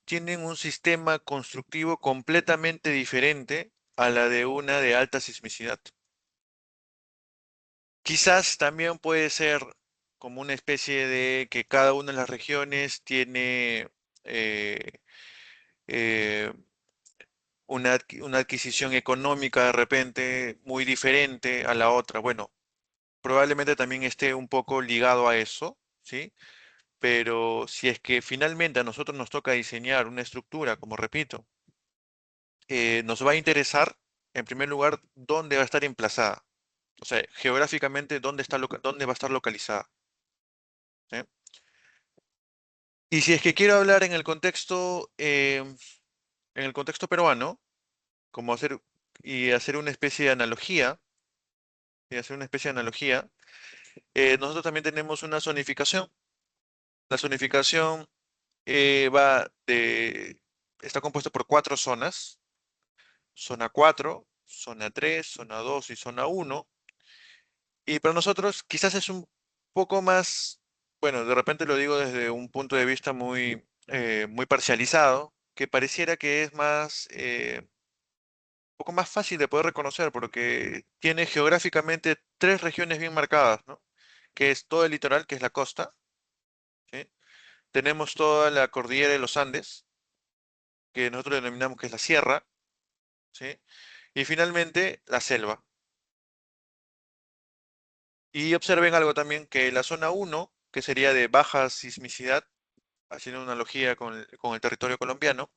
tienen un sistema constructivo completamente diferente a la de una de alta sismicidad. Quizás también puede ser como una especie de que cada una de las regiones tiene eh, eh, una adquisición económica de repente muy diferente a la otra. Bueno, probablemente también esté un poco ligado a eso, ¿sí? Pero si es que finalmente a nosotros nos toca diseñar una estructura, como repito, nos va a interesar, en primer lugar, dónde va a estar emplazada. O sea, geográficamente, dónde va a estar localizada. ¿Sí? Y si es que quiero hablar en el contexto peruano, como hacer una especie de analogía, nosotros también tenemos una zonificación. La zonificación está compuesta por cuatro zonas: zona 4, zona 3, zona 2 y zona 1. Y para nosotros quizás es un poco más, bueno, de repente lo digo desde un punto de vista muy parcializado, que pareciera que es un poco más fácil de poder reconocer porque tiene geográficamente tres regiones bien marcadas, ¿no? Que es todo el litoral, que es la costa, ¿sí? Tenemos toda la cordillera de los Andes, que nosotros denominamos que es la sierra, ¿sí? Y finalmente la selva. Y observen algo también, que la zona uno, que sería de baja sismicidad, haciendo una analogía con el territorio colombiano,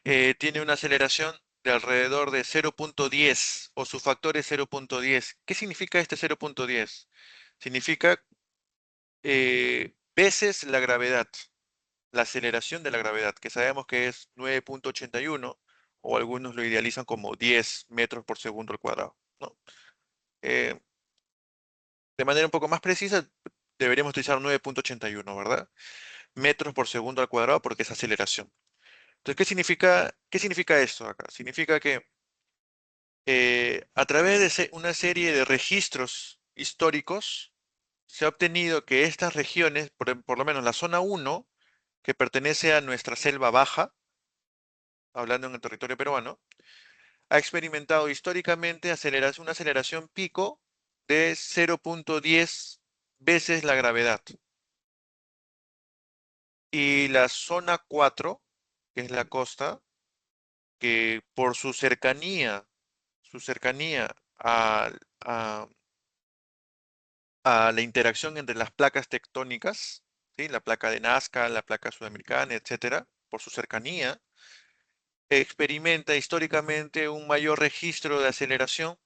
tiene una aceleración de alrededor de 0,10 o su factor es 0,10. ¿Qué significa este 0,10? Significa veces la gravedad, la aceleración de la gravedad, que sabemos que es 9,81 o algunos lo idealizan como 10 metros por segundo al cuadrado, ¿no? Eh, de manera un poco más precisa, deberíamos utilizar 9,81, ¿verdad? Metros por segundo al cuadrado porque es aceleración. Entonces, qué significa esto acá? Significa que a través de una serie de registros históricos se ha obtenido que estas regiones, por lo menos la zona uno, que pertenece a nuestra selva baja, hablando en el territorio peruano, ha experimentado históricamente una aceleración pico de 0,10 veces la gravedad. Y la zona 4, que es la costa, que por su cercanía a, a la interacción entre las placas tectónicas, ¿sí? La placa de Nazca, la placa sudamericana, etcétera, por su cercanía, experimenta históricamente un mayor registro de aceleración,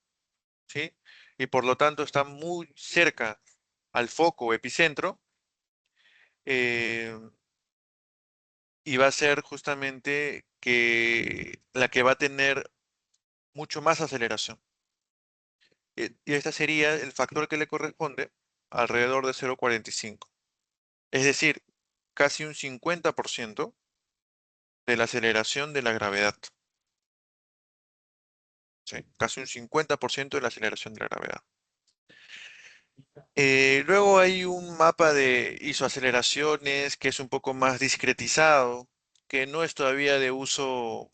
¿sí? Y por lo tanto está muy cerca al foco o epicentro, eh, y va a ser justamente la que va a tener mucho más aceleración. Y este sería el factor que le corresponde alrededor de 0,45. Es decir, casi un 50% de la aceleración de la gravedad. Sí, casi un 50% de la aceleración de la gravedad. Luego hay un mapa de isoaceleraciones que es un poco más discretizado, que no es todavía de uso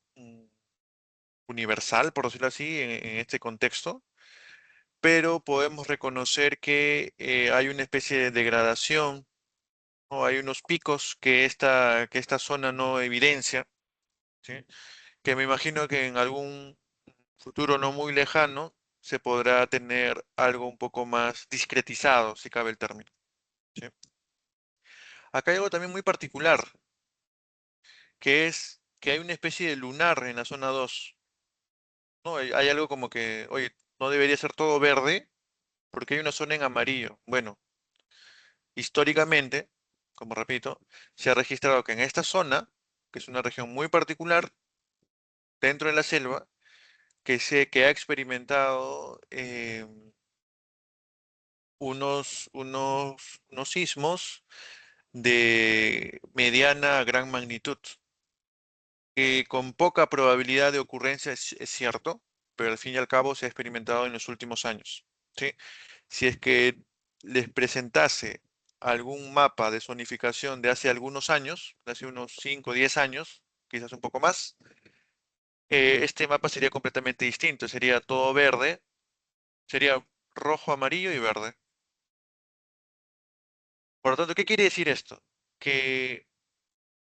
universal, por decirlo así, en este contexto, pero podemos reconocer que hay una especie de degradación, ¿no? Hay unos picos que esta zona no evidencia, ¿sí? Que me imagino que en algún futuro no muy lejano se podrá tener algo un poco más discretizado, si cabe el término, ¿sí? Acá hay algo también muy particular, que es que hay una especie de lunar en la zona 2, ¿no? Hay algo como que, oye, no debería ser todo verde porque hay una zona en amarillo. Bueno, históricamente, como repito, se ha registrado que en esta zona, que es una región muy particular dentro de la selva, que ha experimentado unos sismos de mediana a gran magnitud, que con poca probabilidad de ocurrencia es cierto, pero al fin y al cabo se ha experimentado en los últimos años, ¿sí? Si es que les presentase algún mapa de zonificación de hace algunos años, de hace unos 5 o 10 años, quizás un poco más, este mapa sería completamente distinto, sería todo verde, sería rojo, amarillo y verde. Por lo tanto, ¿qué quiere decir esto? Que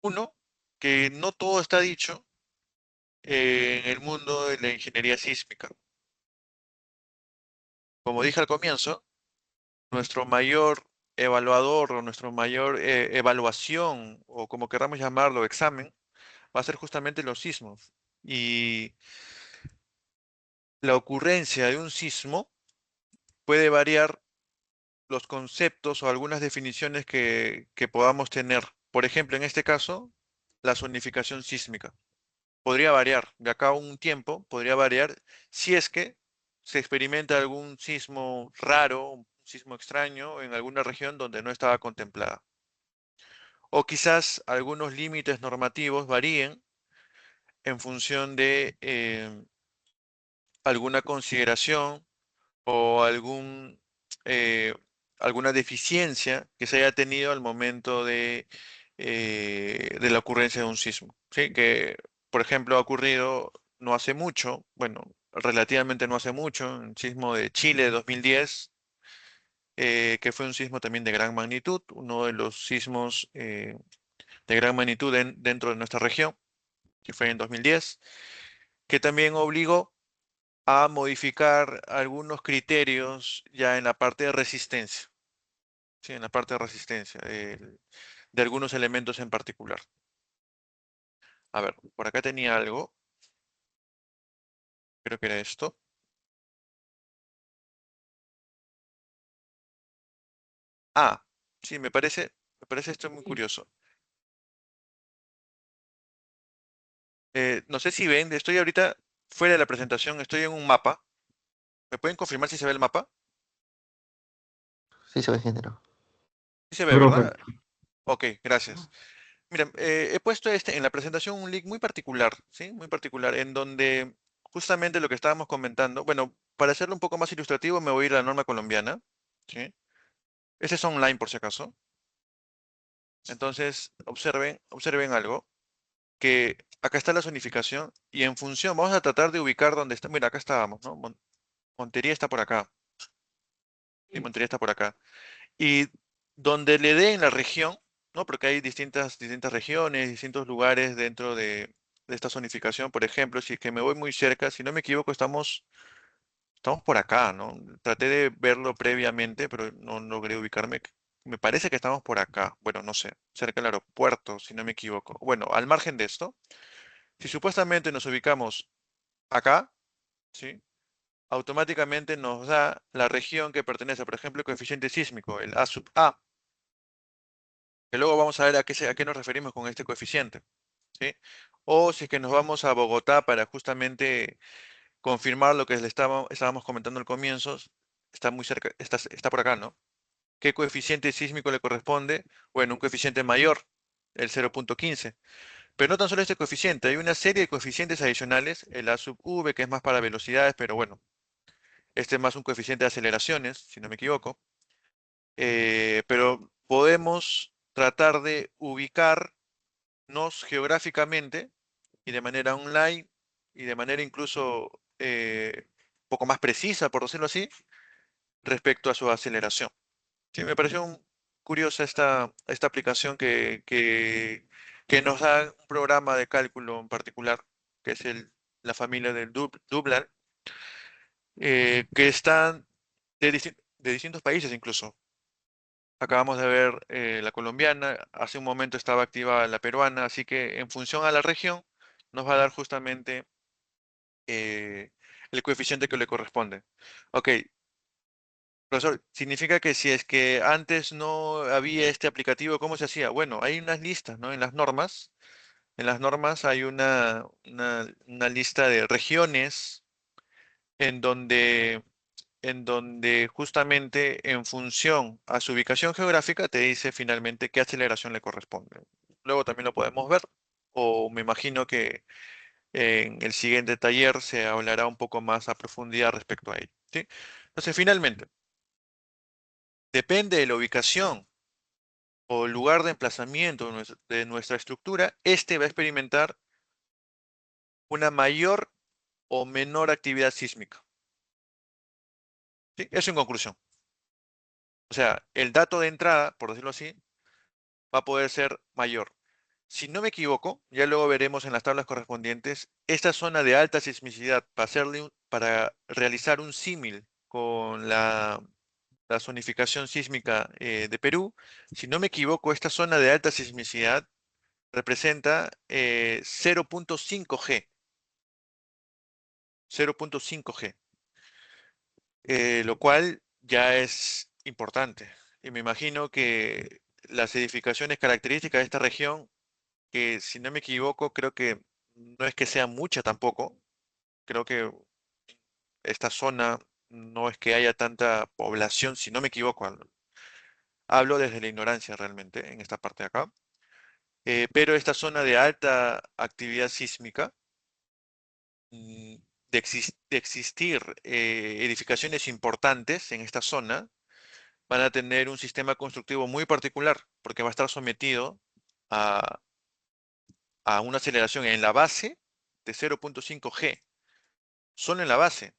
uno, que no todo está dicho en el mundo de la ingeniería sísmica. Como dije al comienzo, nuestro mayor evaluador o nuestro mayor evaluación, o como queramos llamarlo, examen, va a ser justamente los sismos. Y la ocurrencia de un sismo puede variar los conceptos o algunas definiciones que podamos tener. Por ejemplo, en este caso, la zonificación sísmica. Podría variar, de acá a un tiempo, podría variar si es que se experimenta algún sismo raro, un sismo extraño en alguna región donde no estaba contemplada. O quizás algunos límites normativos varíen en función de alguna consideración o eh, alguna deficiencia que se haya tenido al momento de la ocurrencia de un sismo. ¿Sí? Que, por ejemplo, ha ocurrido no hace mucho, bueno, relativamente no hace mucho, un sismo de Chile de 2010, que fue un sismo también de gran magnitud, uno de los sismos de gran magnitud dentro de nuestra región, que fue en 2010, que también obligó a modificar algunos criterios ya en la parte de resistencia, ¿sí? En la parte de resistencia, de algunos elementos en particular. A ver, por acá tenía algo, creo que era esto. Ah, sí, me parece esto muy curioso. No sé si ven, estoy ahorita fuera de la presentación, estoy en un mapa. ¿Me pueden confirmar si se ve el mapa? Sí, se ve género. Sí se ve, Sí, profe. ¿verdad? Ok, gracias. Miren, he puesto en la presentación un link muy particular, ¿sí? Muy particular, en donde justamente lo que estábamos comentando, bueno, para hacerlo un poco más ilustrativo, me voy a ir a la norma colombiana, ¿sí? Este es online por si acaso. Entonces, observen algo, que acá está la zonificación y en función, vamos a tratar de ubicar dónde está, mira, acá estábamos, ¿no? Montería está por acá, y Montería está por acá. Y donde le dé en la región, ¿no? Porque hay distintas regiones, distintos lugares dentro de esta zonificación. Por ejemplo, si es que me voy muy cerca, si no me equivoco, estamos por acá, ¿no? Traté de verlo previamente, pero no logré ubicarme. Me parece que estamos por acá. Bueno, no sé, cerca del aeropuerto, si no me equivoco. Bueno, al margen de esto, si supuestamente nos ubicamos acá, ¿sí? Automáticamente nos da la región que pertenece, por ejemplo, el coeficiente sísmico, el A sub A, que luego vamos a ver a qué nos referimos con este coeficiente, ¿sí? O si es que nos vamos a Bogotá para justamente confirmar lo que estábamos comentando al comienzo, está muy cerca, está por acá, ¿no? ¿Qué coeficiente sísmico le corresponde? Bueno, un coeficiente mayor, el 0.15. Pero no tan solo este coeficiente, hay una serie de coeficientes adicionales, el A sub V, que es más para velocidades, pero bueno, este es más un coeficiente de aceleraciones, si no me equivoco. Pero podemos tratar de ubicarnos geográficamente y de manera online y de manera incluso un poco más precisa, por decirlo así, respecto a su aceleración. Sí, me pareció curiosa esta aplicación que nos da un programa de cálculo en particular, que es la familia del Dublar, que están de distintos países incluso. Acabamos de ver la colombiana, hace un momento estaba activa la peruana, así que en función a la región nos va a dar justamente eh, el coeficiente que le corresponde. Ok, profesor, significa que si es que antes no había este aplicativo, ¿cómo se hacía? Bueno, hay unas listas, ¿no? En las normas hay una lista de regiones en donde justamente en función a su ubicación geográfica te dice finalmente qué aceleración le corresponde. Luego también lo podemos ver, o me imagino que en el siguiente taller se hablará un poco más a profundidad respecto a ello, ¿sí? Entonces, finalmente, depende de la ubicación o lugar de emplazamiento de nuestra estructura, este va a experimentar una mayor o menor actividad sísmica, ¿sí? Eso en conclusión. O sea, el dato de entrada, por decirlo así, va a poder ser mayor. Si no me equivoco, ya luego veremos en las tablas correspondientes, esta zona de alta sismicidad, para realizar un símil con la zonificación sísmica de Perú, si no me equivoco, esta zona de alta sismicidad representa 0.5 G, 0.5 G, lo cual ya es importante. Y me imagino que las edificaciones características de esta región, que si no me equivoco, creo que no es que sea mucha tampoco, creo que esta zona no es que haya tanta población, si no me equivoco, hablo desde la ignorancia realmente en esta parte de acá, pero esta zona de alta actividad sísmica, de existir edificaciones importantes en esta zona, van a tener un sistema constructivo muy particular, porque va a estar sometido a, a una aceleración en la base de 0.5 G, solo en la base.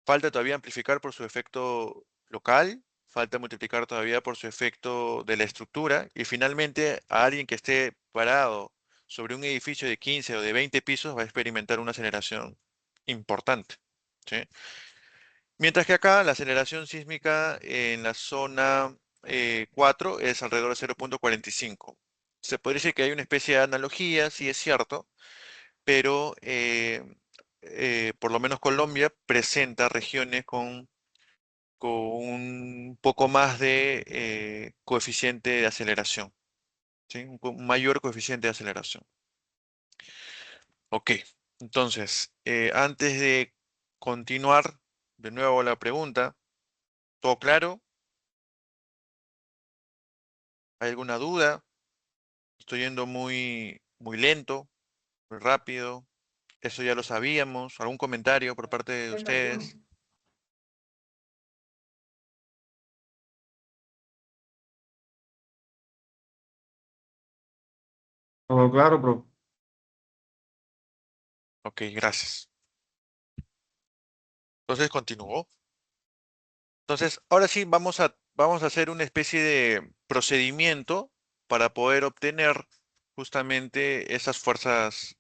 Falta todavía amplificar por su efecto local, falta multiplicar todavía por su efecto de la estructura, y finalmente a alguien que esté parado sobre un edificio de 15 o de 20 pisos va a experimentar una aceleración importante, ¿sí? Mientras que acá la aceleración sísmica en la zona 4 es alrededor de 0.45. Se podría decir que hay una especie de analogía, sí es cierto, pero por lo menos Colombia presenta regiones con un poco más de coeficiente de aceleración, ¿sí? Un mayor coeficiente de aceleración. Ok, entonces, antes de continuar, de nuevo la pregunta, ¿todo claro? ¿Hay alguna duda? ¿Estoy yendo muy lento, muy rápido? ¿Eso ya lo sabíamos? ¿Algún comentario por parte de ustedes? Todo claro, bro. Ok, gracias. Entonces continúo. Entonces, ahora sí vamos a hacer una especie de procedimiento para poder obtener justamente esas fuerzas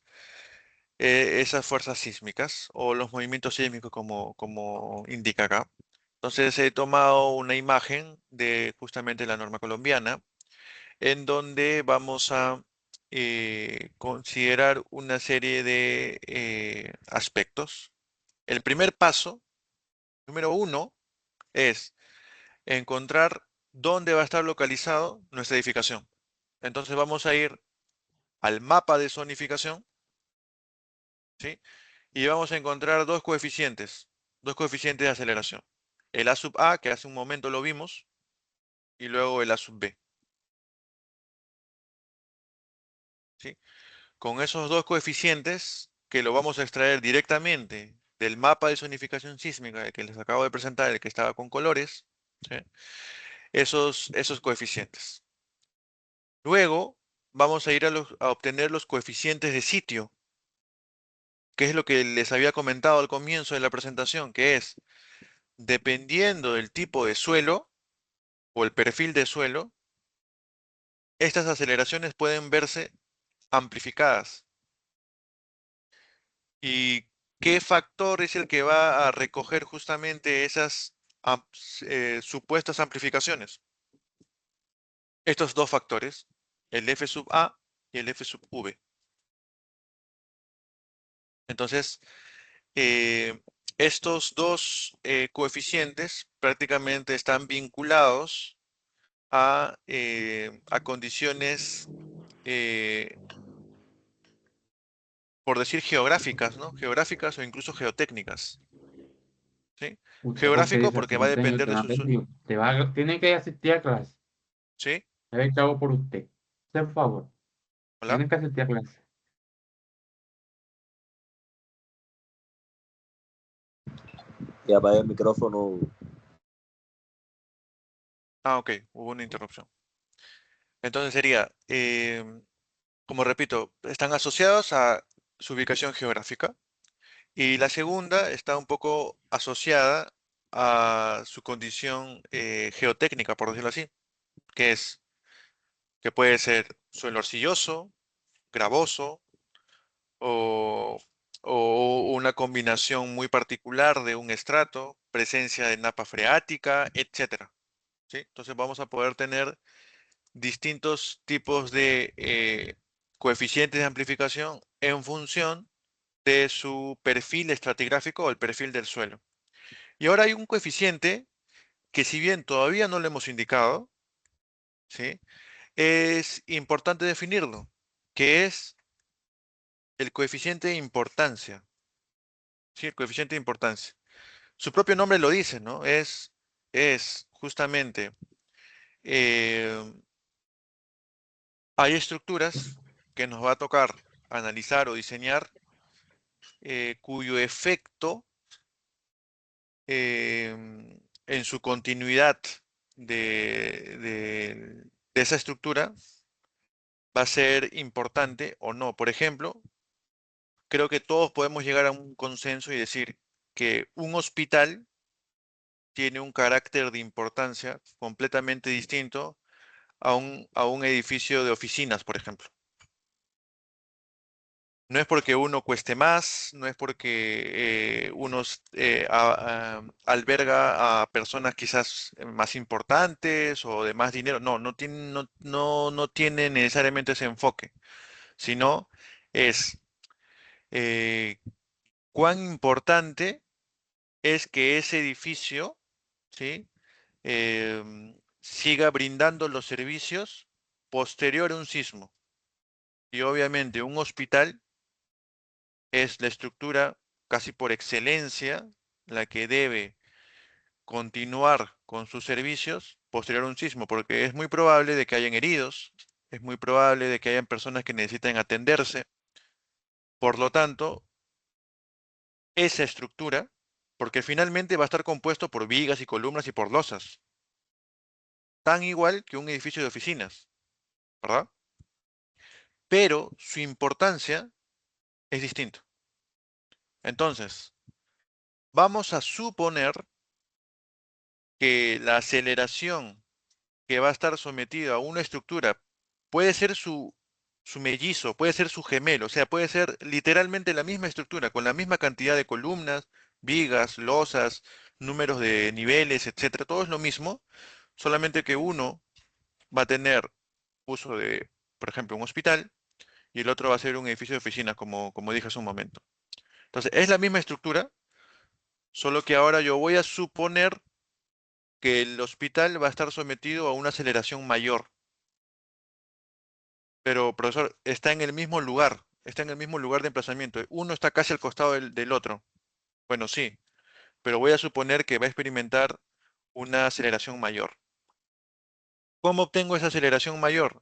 sísmicas o los movimientos sísmicos como indica acá. Entonces, he tomado una imagen de justamente la norma colombiana en donde vamos a considerar una serie de aspectos. El primer paso, número uno, es encontrar dónde va a estar localizado nuestra edificación. Entonces vamos a ir al mapa de zonificación, ¿sí? Y vamos a encontrar dos coeficientes de aceleración. El A sub A, que hace un momento lo vimos, y luego el A sub B, ¿sí? Con esos dos coeficientes, que lo vamos a extraer directamente del mapa de zonificación sísmica que les acabo de presentar, el que estaba con colores, ¿sí? Esos coeficientes. Luego vamos a ir a obtener los coeficientes de sitio, que es lo que les había comentado al comienzo de la presentación, que es, dependiendo del tipo de suelo o el perfil de suelo, estas aceleraciones pueden verse amplificadas. ¿Y qué factor es el que va a recoger justamente esas supuestas amplificaciones? Estos dos factores, el F sub A y el F sub V. Entonces, eh, estos dos coeficientes prácticamente están vinculados a condiciones, eh, por decir geográficas, ¿no? Geográficas o incluso geotécnicas, ¿sí? Usted con qué Geográfico porque va a desastre depender que de me ha su... perdido. Tiene que asistir a clase. ¿Sí? ¿Sabe qué hago por usted? Por favor, ¿Hola? tiene que asistir a clase. Y apague el micrófono. Ah, ok, hubo una interrupción. Entonces sería, como repito, están asociados a su ubicación geográfica y la segunda está un poco asociada a su condición geotécnica, por decirlo así, que es que puede ser suelo arcilloso, gravoso o, o una combinación muy particular de un estrato, presencia de napa freática, etcétera, ¿sí? Entonces vamos a poder tener distintos tipos de coeficientes de amplificación en función de su perfil estratigráfico o el perfil del suelo. Y ahora hay un coeficiente que, si bien todavía no lo hemos indicado, ¿sí? Es importante definirlo, que es el coeficiente de importancia. ¿Sí? El coeficiente de importancia. Su propio nombre lo dice, ¿no? Es justamente, eh, hay estructuras que nos va a tocar analizar o diseñar cuyo efecto en su continuidad de esa estructura va a ser importante o no. Por ejemplo, creo que todos podemos llegar a un consenso y decir que un hospital tiene un carácter de importancia completamente distinto a un edificio de oficinas, por ejemplo. No es porque uno cueste más, no es porque alberga a personas quizás más importantes o de más dinero. No, no tiene necesariamente ese enfoque, sino es eh, cuán importante es que ese edificio, ¿sí? Siga brindando los servicios posterior a un sismo. Y obviamente un hospital es la estructura casi por excelencia la que debe continuar con sus servicios posterior a un sismo, porque es muy probable de que hayan heridos, es muy probable de que hayan personas que necesiten atenderse. Por lo tanto, esa estructura, porque finalmente va a estar compuesto por vigas y columnas y por losas, tan igual que un edificio de oficinas, ¿verdad? Pero su importancia es distinta. Entonces, vamos a suponer que la aceleración que va a estar sometido a una estructura puede ser su mellizo, puede ser su gemelo, o sea, puede ser literalmente la misma estructura, con la misma cantidad de columnas, vigas, losas, números de niveles, etcétera, todo es lo mismo, solamente que uno va a tener uso de, por ejemplo, un hospital y el otro va a ser un edificio de oficinas, como dije hace un momento. Entonces, es la misma estructura, solo que ahora yo voy a suponer que el hospital va a estar sometido a una aceleración mayor. Pero, profesor, está en el mismo lugar de emplazamiento. Uno está casi al costado del otro. Bueno, sí, pero voy a suponer que va a experimentar una aceleración mayor. ¿Cómo obtengo esa aceleración mayor?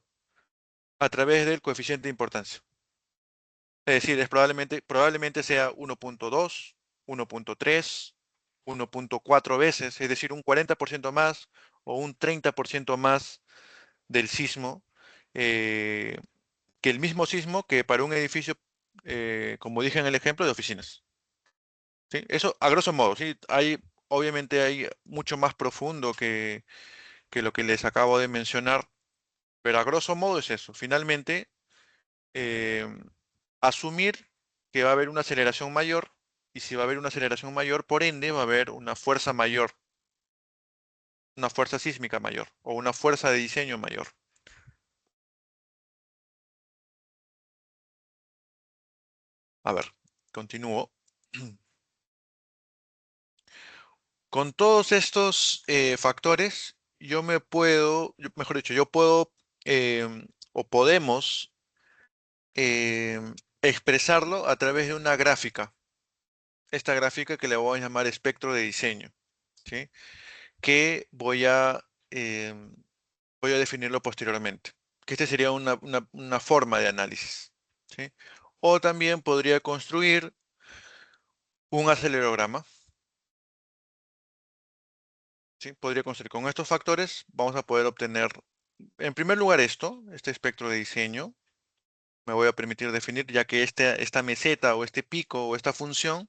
A través del coeficiente de importancia. Es decir, probablemente sea 1.2, 1.3, 1.4 veces, es decir, un 40% más o un 30% más del sismo eh, que el mismo sismo que para un edificio, como dije en el ejemplo, de oficinas. ¿Sí? Eso a grosso modo, ¿sí? Obviamente hay mucho más profundo que lo que les acabo de mencionar, pero a grosso modo es eso. Finalmente, eh, asumir que va a haber una aceleración mayor, y si va a haber una aceleración mayor, por ende va a haber una fuerza mayor, una fuerza sísmica mayor o una fuerza de diseño mayor. A ver, continúo. Con todos estos factores, mejor dicho, yo puedo o podemos expresarlo a través de una gráfica. Esta gráfica que le voy a llamar espectro de diseño, ¿sí? Que voy a definirlo posteriormente. Que este sería una forma de análisis, ¿sí? O también podría construir un acelerograma. ¿Sí? Podría construir con estos factores, vamos a poder obtener, en primer lugar, este espectro de diseño. Me voy a permitir definir, ya que esta meseta o este pico o esta función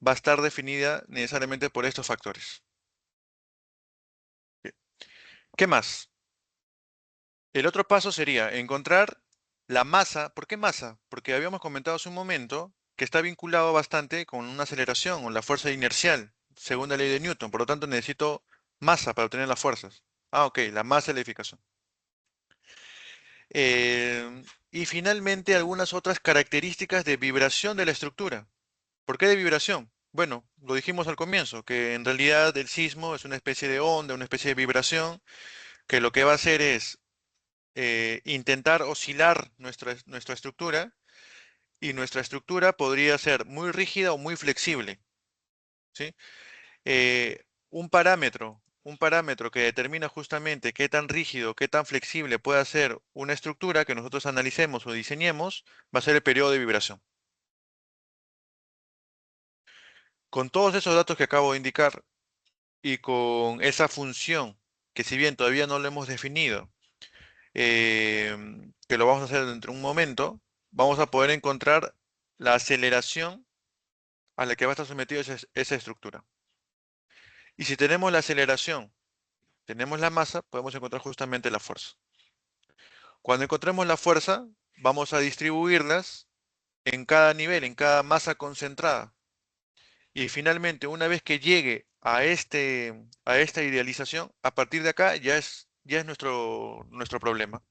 va a estar definida necesariamente por estos factores. Bien. ¿Qué más? El otro paso sería encontrar la masa. ¿Por qué masa? Porque habíamos comentado hace un momento que está vinculado bastante con una aceleración o la fuerza inercial, según la ley de Newton. Por lo tanto, necesito masa para obtener las fuerzas. Ah, ok, la masa de la edificación. Y finalmente algunas otras características de vibración de la estructura. ¿Por qué de vibración? Bueno, lo dijimos al comienzo, que en realidad el sismo es una especie de onda, una especie de vibración, que lo que va a hacer es intentar oscilar nuestra estructura, y nuestra estructura podría ser muy rígida o muy flexible, ¿sí? Un parámetro que determina justamente qué tan rígido, qué tan flexible puede ser una estructura que nosotros analicemos o diseñemos, va a ser el periodo de vibración. Con todos esos datos que acabo de indicar y con esa función, que si bien todavía no lo hemos definido, que lo vamos a hacer dentro de un momento, vamos a poder encontrar la aceleración a la que va a estar sometida esa estructura. Y si tenemos la aceleración, tenemos la masa, podemos encontrar justamente la fuerza. Cuando encontremos la fuerza, vamos a distribuirlas en cada nivel, en cada masa concentrada. Y finalmente, una vez que llegue a esta idealización, a partir de acá ya es nuestro problema,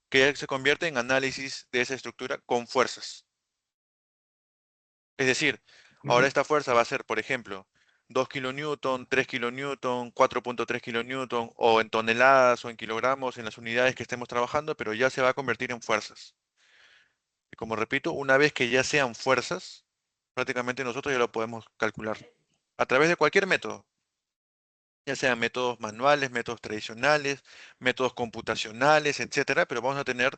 que ya se convierte en análisis de esa estructura con fuerzas. Es decir, ahora esta fuerza va a ser, por ejemplo, 2 kilonewton, 3 kilonewton, 4.3 kilonewton, o en toneladas o en kilogramos, en las unidades que estemos trabajando, pero ya se va a convertir en fuerzas. Y como repito, una vez que ya sean fuerzas, prácticamente nosotros ya lo podemos calcular a través de cualquier método, ya sean métodos manuales, métodos tradicionales, métodos computacionales, etcétera, pero vamos a tener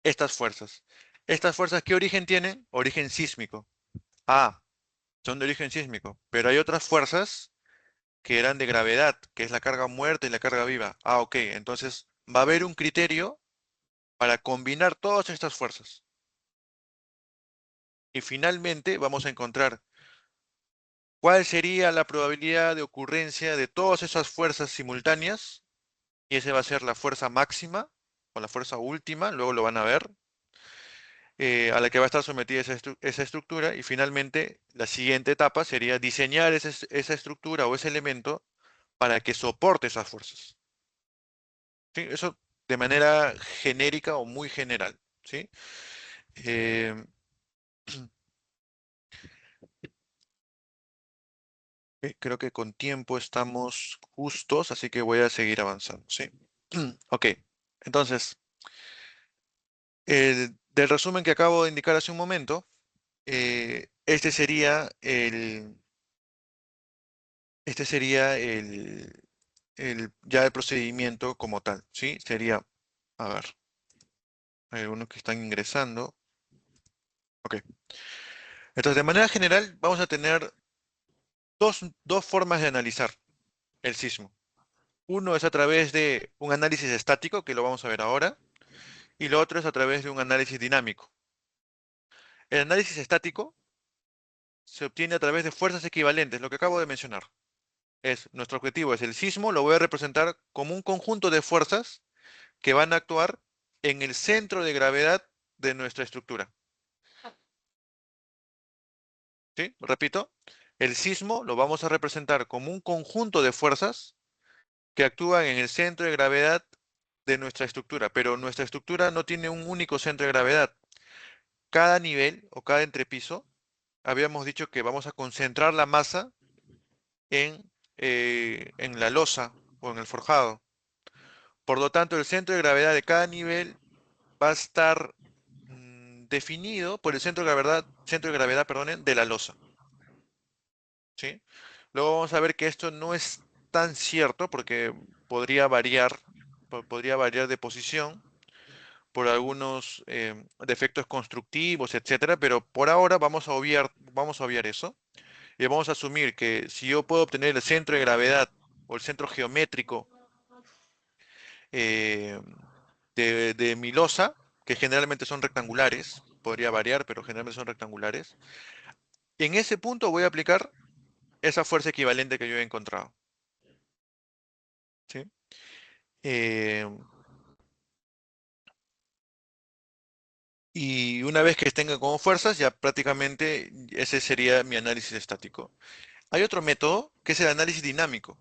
estas fuerzas. ¿Estas fuerzas qué origen tienen? Origen sísmico. Ah, son de origen sísmico, pero hay otras fuerzas que eran de gravedad, que es la carga muerta y la carga viva. Ah, ok, entonces va a haber un criterio para combinar todas estas fuerzas. Y finalmente vamos a encontrar cuál sería la probabilidad de ocurrencia de todas esas fuerzas simultáneas, y esa va a ser la fuerza máxima o la fuerza última, luego lo van a ver, a la que va a estar sometida esa estructura, y finalmente la siguiente etapa sería diseñar esa estructura o ese elemento para que soporte esas fuerzas. ¿Sí? Eso de manera genérica o muy general. ¿Sí? Eh, Creo que con tiempo estamos justos, así que voy a seguir avanzando. ¿Sí? Ok, entonces, del resumen que acabo de indicar hace un momento, este sería ya el procedimiento como tal. ¿Sí? Sería, a ver, hay algunos que están ingresando. Ok. Entonces, de manera general, vamos a tener dos formas de analizar el sismo. Uno es a través de un análisis estático, que lo vamos a ver ahora, y lo otro es a través de un análisis dinámico. El análisis estático se obtiene a través de fuerzas equivalentes, lo que acabo de mencionar. Nuestro objetivo es el sismo, lo voy a representar como un conjunto de fuerzas que van a actuar en el centro de gravedad de nuestra estructura. ¿Sí? Repito, el sismo lo vamos a representar como un conjunto de fuerzas que actúan en el centro de gravedad de nuestra estructura, pero nuestra estructura no tiene un único centro de gravedad. Cada nivel o cada entrepiso, habíamos dicho que vamos a concentrar la masa en la losa o en el forjado. Por lo tanto, el centro de gravedad de cada nivel va a estar definido por el centro de gravedad, perdonen, de la losa. ¿Sí? Luego vamos a ver que esto no es tan cierto porque podría variar de posición por algunos defectos constructivos, etcétera, pero por ahora vamos a obviar eso y vamos a asumir que si yo puedo obtener el centro de gravedad o el centro geométrico eh, de mi losa, que generalmente son rectangulares, podría variar, pero generalmente son rectangulares, en ese punto voy a aplicar esa fuerza equivalente que yo he encontrado. ¿Sí? Eh, y una vez que tenga como fuerzas, ya prácticamente ese sería mi análisis estático. Hay otro método que es el análisis dinámico,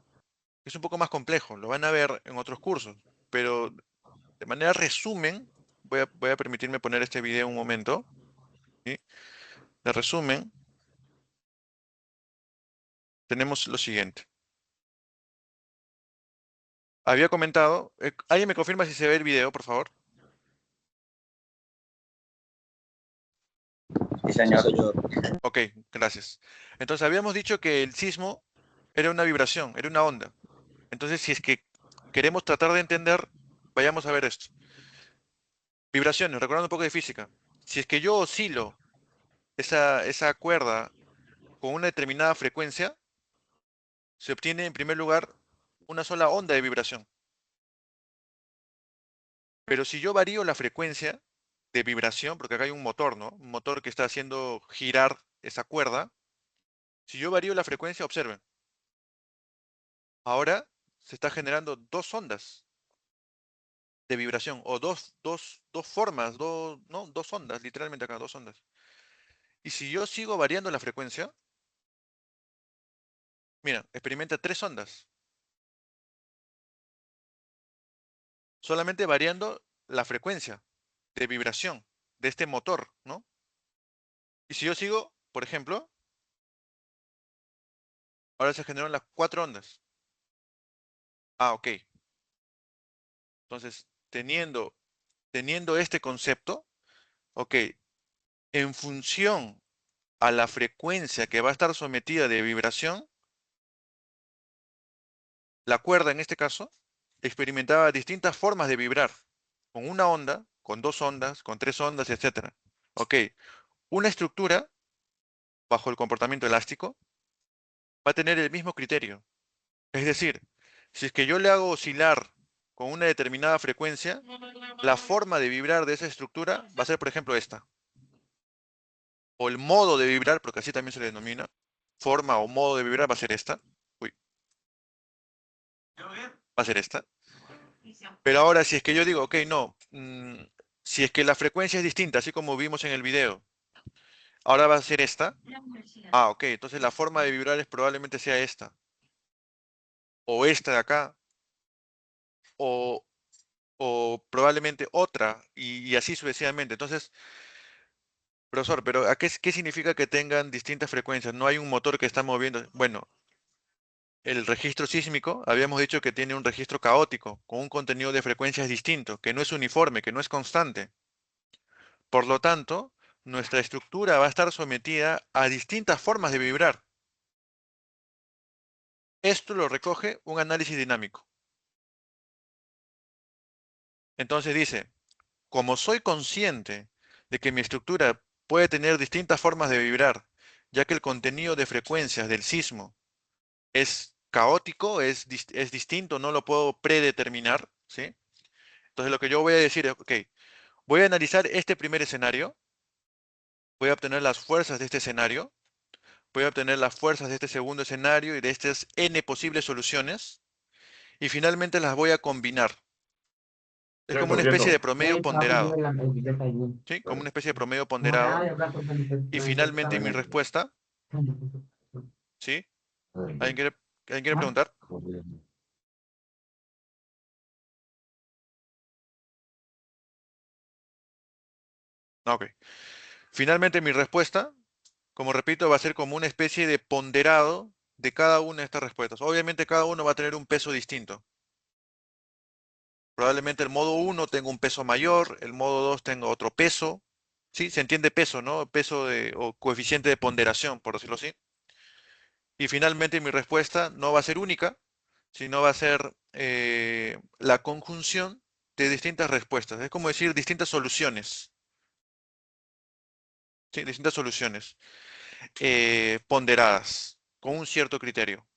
que es un poco más complejo, lo van a ver en otros cursos, pero de manera resumen, voy a permitirme poner este video un momento, ¿sí? De resumen, tenemos lo siguiente. Había comentado, ¿alguien me confirma si se ve el video, por favor? Sí, Sí, señor. señor. Ok, gracias. Entonces habíamos dicho que el sismo era una vibración, era una onda. Entonces, si es que queremos tratar de entender, vayamos a ver esto. Vibraciones, recordando un poco de física. Si es que yo oscilo esa cuerda con una determinada frecuencia, se obtiene en primer lugar una sola onda de vibración. Pero si yo varío la frecuencia de vibración, porque acá hay un motor, ¿no? Un motor que está haciendo girar esa cuerda. Si yo varío la frecuencia, observen. Ahora se está generando dos ondas de vibración, o dos formas, ¿no? Dos ondas, literalmente acá, dos ondas. Y si yo sigo variando la frecuencia, mira, experimenta tres ondas. Solamente variando la frecuencia de vibración de este motor, ¿no? Y si yo sigo, por ejemplo, ahora se generaron las cuatro ondas. Ah, ok. Entonces, teniendo este concepto, ok, en función a la frecuencia que va a estar sometida de vibración, la cuerda en este caso experimentaba distintas formas de vibrar, con una onda, con dos ondas, con tres ondas, etc. Ok, una estructura bajo el comportamiento elástico va a tener el mismo criterio. Es decir, si es que yo le hago oscilar con una determinada frecuencia, la forma de vibrar de esa estructura va a ser, por ejemplo, esta. O el modo de vibrar, porque así también se le denomina, forma o modo de vibrar va a ser esta. Uy, va a ser esta. Pero ahora, si es que yo digo, ok, no, si es que la frecuencia es distinta, así como vimos en el video, ahora va a ser esta. Ah, ok, entonces la forma de vibrar es probablemente sea esta. O esta de acá. O, o probablemente otra. Y así sucesivamente. Entonces, profesor, pero ¿qué significa que tengan distintas frecuencias? No hay un motor que está moviendo. Bueno, el registro sísmico, habíamos dicho que tiene un registro caótico, con un contenido de frecuencias distinto, que no es uniforme, que no es constante. Por lo tanto, nuestra estructura va a estar sometida a distintas formas de vibrar. Esto lo recoge un análisis dinámico. Entonces dice, como soy consciente de que mi estructura puede tener distintas formas de vibrar, ya que el contenido de frecuencias del sismo es caótico, es distinto, no lo puedo predeterminar, ¿sí? Entonces lo que yo voy a decir es, ok, voy a analizar este primer escenario, voy a obtener las fuerzas de este escenario, voy a obtener las fuerzas de este segundo escenario y de estas n posibles soluciones, y finalmente las voy a combinar. Es como Cierto, una especie de cierto. promedio Estaba poniendo ponderado, el billete ahí. ¿sí? Como una especie de promedio No, nada ponderado, de hablar con el y finalmente mi examen. respuesta, ¿sí? ¿Alguien quiere, ¿alguien quiere Ah, preguntar? Joder. Ah, ok. Finalmente mi respuesta, como repito, va a ser como una especie de ponderado de cada una de estas respuestas. Obviamente cada uno va a tener un peso distinto. Probablemente el modo 1 tenga un peso mayor, el modo 2 tenga otro peso. ¿Sí? Se entiende peso, ¿no? Peso o coeficiente de ponderación, por decirlo así. Y finalmente mi respuesta no va a ser única, sino va a ser la conjunción de distintas respuestas. Es como decir distintas soluciones. ¿Sí? Distintas soluciones ponderadas con un cierto criterio.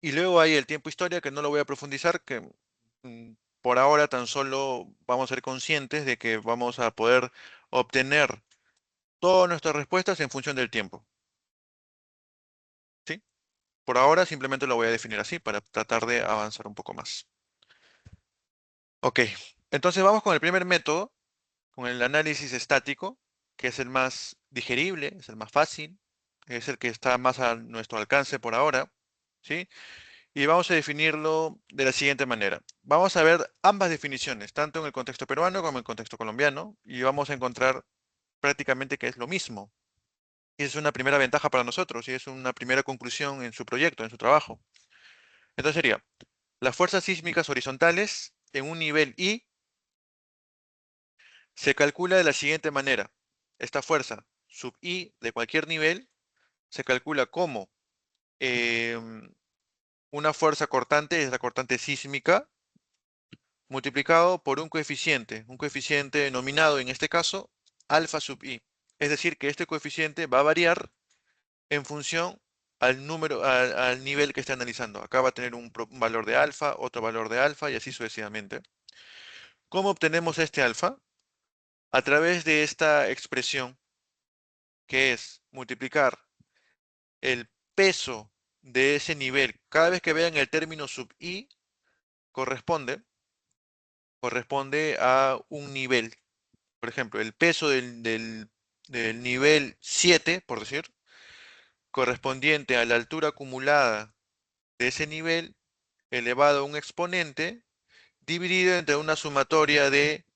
Y luego hay el tiempo historia, que no lo voy a profundizar, que por ahora tan solo vamos a ser conscientes de que vamos a poder obtener todas nuestras respuestas en función del tiempo. ¿Sí? Por ahora simplemente lo voy a definir así para tratar de avanzar un poco más. Ok, entonces vamos con el primer método, con el análisis estático, que es el más digerible, es el más fácil, es el que está más a nuestro alcance por ahora. ¿Sí? Y vamos a definirlo de la siguiente manera. Vamos a ver ambas definiciones, tanto en el contexto peruano como en el contexto colombiano, y vamos a encontrar prácticamente que es lo mismo. Y es una primera ventaja para nosotros, y es una primera conclusión en su proyecto, en su trabajo. Entonces sería, las fuerzas sísmicas horizontales en un nivel I se calcula de la siguiente manera. Esta fuerza sub I de cualquier nivel se calcula como una fuerza cortante, es la cortante sísmica, multiplicado por un coeficiente denominado en este caso alfa sub i. Es decir, que este coeficiente va a variar en función al nivel que esté analizando. Acá va a tener un valor de alfa, otro valor de alfa y así sucesivamente. ¿Cómo obtenemos este alfa? A través de esta expresión, que es multiplicar el peso de ese nivel. Cada vez que vean el término sub i, corresponde a un nivel. Por ejemplo, el peso del nivel 7, por decir, correspondiente a la altura acumulada de ese nivel, elevado a un exponente, dividido entre una sumatoria de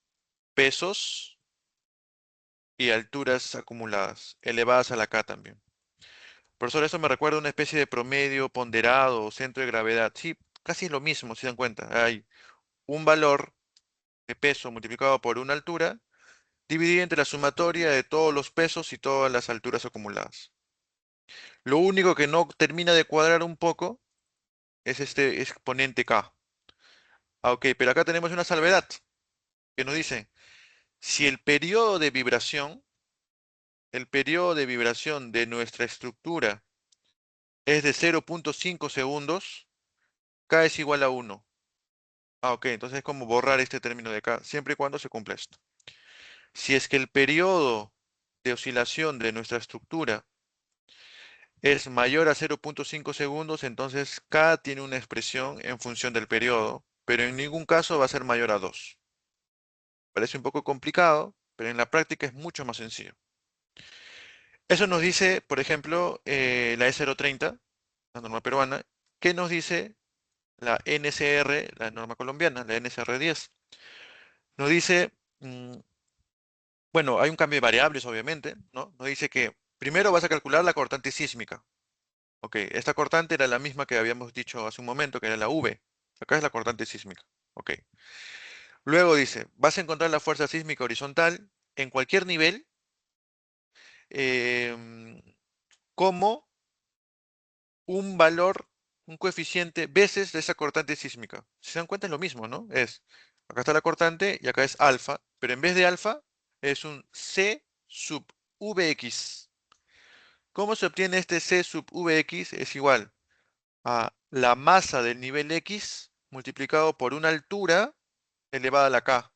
pesos y alturas acumuladas, elevadas a la k también. Profesor, eso me recuerda a una especie de promedio ponderado o centro de gravedad. Sí, casi es lo mismo, si se dan cuenta. Hay un valor de peso multiplicado por una altura, dividido entre la sumatoria de todos los pesos y todas las alturas acumuladas. Lo único que no termina de cuadrar un poco es este exponente k. Ok, pero acá tenemos una salvedad que nos dice, si el periodo de vibración de nuestra estructura es de 0.5 segundos, k es igual a 1. Ok, entonces es como borrar este término de k, siempre y cuando se cumpla esto. Si es que el periodo de oscilación de nuestra estructura es mayor a 0.5 segundos, entonces k tiene una expresión en función del periodo, pero en ningún caso va a ser mayor a 2. Parece un poco complicado, pero en la práctica es mucho más sencillo. Eso nos dice, por ejemplo, la E030, la norma peruana. ¿Qué nos dice la NCR, la norma colombiana, la NCR10? Nos dice, bueno, hay un cambio de variables, obviamente, ¿no? Nos dice que primero vas a calcular la cortante sísmica. Ok, esta cortante era la misma que habíamos dicho hace un momento, que era la V. Acá es la cortante sísmica. Ok. Luego dice, vas a encontrar la fuerza sísmica horizontal en cualquier nivel, em, como un valor, un coeficiente veces de esa cortante sísmica. Si se dan cuenta es lo mismo, ¿no? Acá está la cortante y acá es alfa, pero en vez de alfa es un C sub Vx. ¿Cómo se obtiene este C sub Vx? Es igual a la masa del nivel X multiplicado por una altura elevada a la K,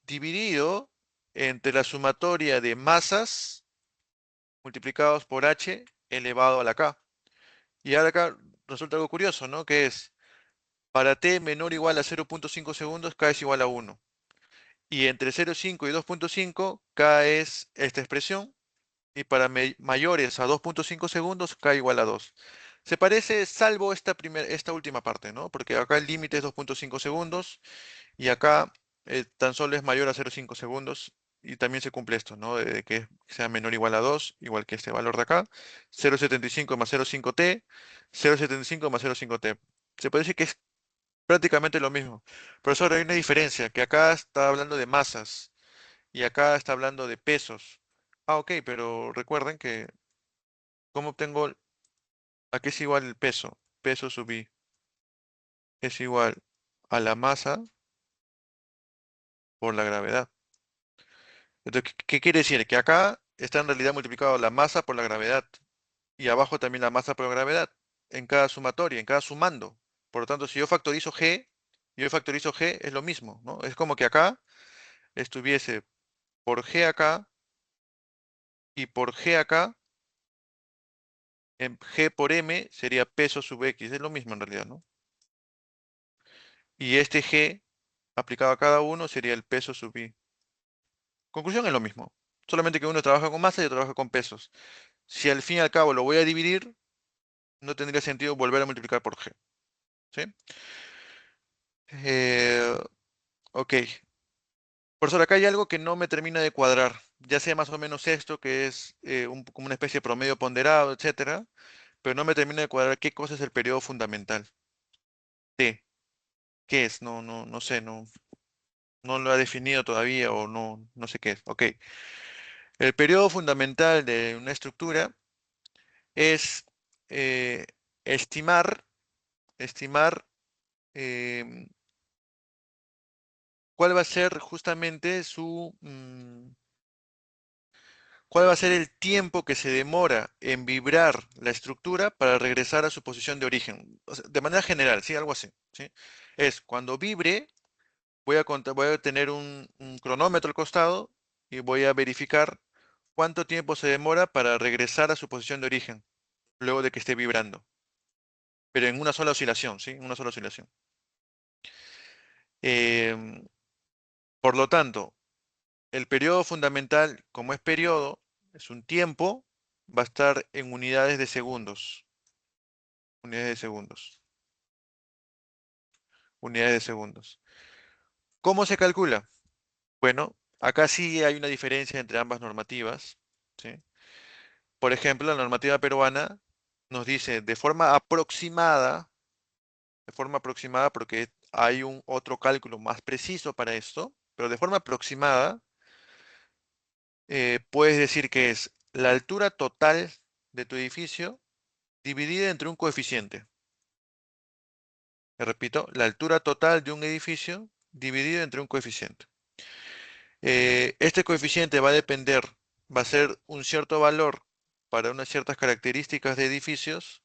dividido entre la sumatoria de masas multiplicados por H elevado a la K. Y ahora acá resulta algo curioso, ¿no? Que es, para t menor o igual a 0.5 segundos, k es igual a 1. Y entre 0.5 y 2.5, k es esta expresión. Y para mayores a 2.5 segundos, k igual a 2. Se parece, salvo esta última parte, ¿no? Porque acá el límite es 2.5 segundos y acá tan solo es mayor a 0.5 segundos. Y también se cumple esto, ¿no? De que sea menor o igual a 2, igual que este valor de acá. 0.75 más 0.5t, 0.75 más 0.5t. Se puede decir que es prácticamente lo mismo. Profesor, hay una diferencia, que acá está hablando de masas y acá está hablando de pesos. Ah, ok, pero recuerden que, ¿cómo obtengo a qué es igual el peso? Peso sub i es igual a la masa por la gravedad. Entonces, ¿qué quiere decir? Que acá está en realidad multiplicado la masa por la gravedad y abajo también la masa por la gravedad en cada sumatoria, en cada sumando. Por lo tanto, si yo factorizo g es lo mismo, ¿no? Es como que acá estuviese por g acá y por g acá, en g por m sería peso sub x, es lo mismo en realidad, ¿no? Y este g aplicado a cada uno sería el peso sub i. Conclusión es lo mismo, solamente que uno trabaja con masa y otro trabaja con pesos. Si al fin y al cabo lo voy a dividir, no tendría sentido volver a multiplicar por g. ¿Sí? Eh, ok. Profesor, acá hay algo que no me termina de cuadrar. Ya sé más o menos esto, que es como una especie de promedio ponderado, etcétera, pero no me termina de cuadrar qué cosa es el periodo fundamental. T. ¿Qué es? No sé, no lo ha definido todavía o no sé qué es. Ok. El periodo fundamental de una estructura es eh, estimar, estimar em, cuál va a ser justamente ¿Cuál va a ser el tiempo que se demora en vibrar la estructura para regresar a su posición de origen? O sea, de manera general, ¿sí? Algo así, ¿sí? Es cuando vibre, voy a tener un cronómetro al costado y voy a verificar cuánto tiempo se demora para regresar a su posición de origen luego de que esté vibrando, pero en una sola oscilación, ¿sí? En una sola oscilación. Em, por lo tanto, el periodo fundamental, como es periodo, es un tiempo, va a estar en unidades de segundos. Unidades de segundos. Unidades de segundos. ¿Cómo se calcula? Bueno, acá sí hay una diferencia entre ambas normativas, ¿sí? Por ejemplo, la normativa peruana nos dice de forma aproximada porque hay un otro cálculo más preciso para esto, pero de forma aproximada puedes decir que es la altura total de tu edificio dividida entre un coeficiente. Le repito, la altura total de un edificio dividido entre un coeficiente. Este coeficiente va a depender, va a ser un cierto valor para unas ciertas características de edificios,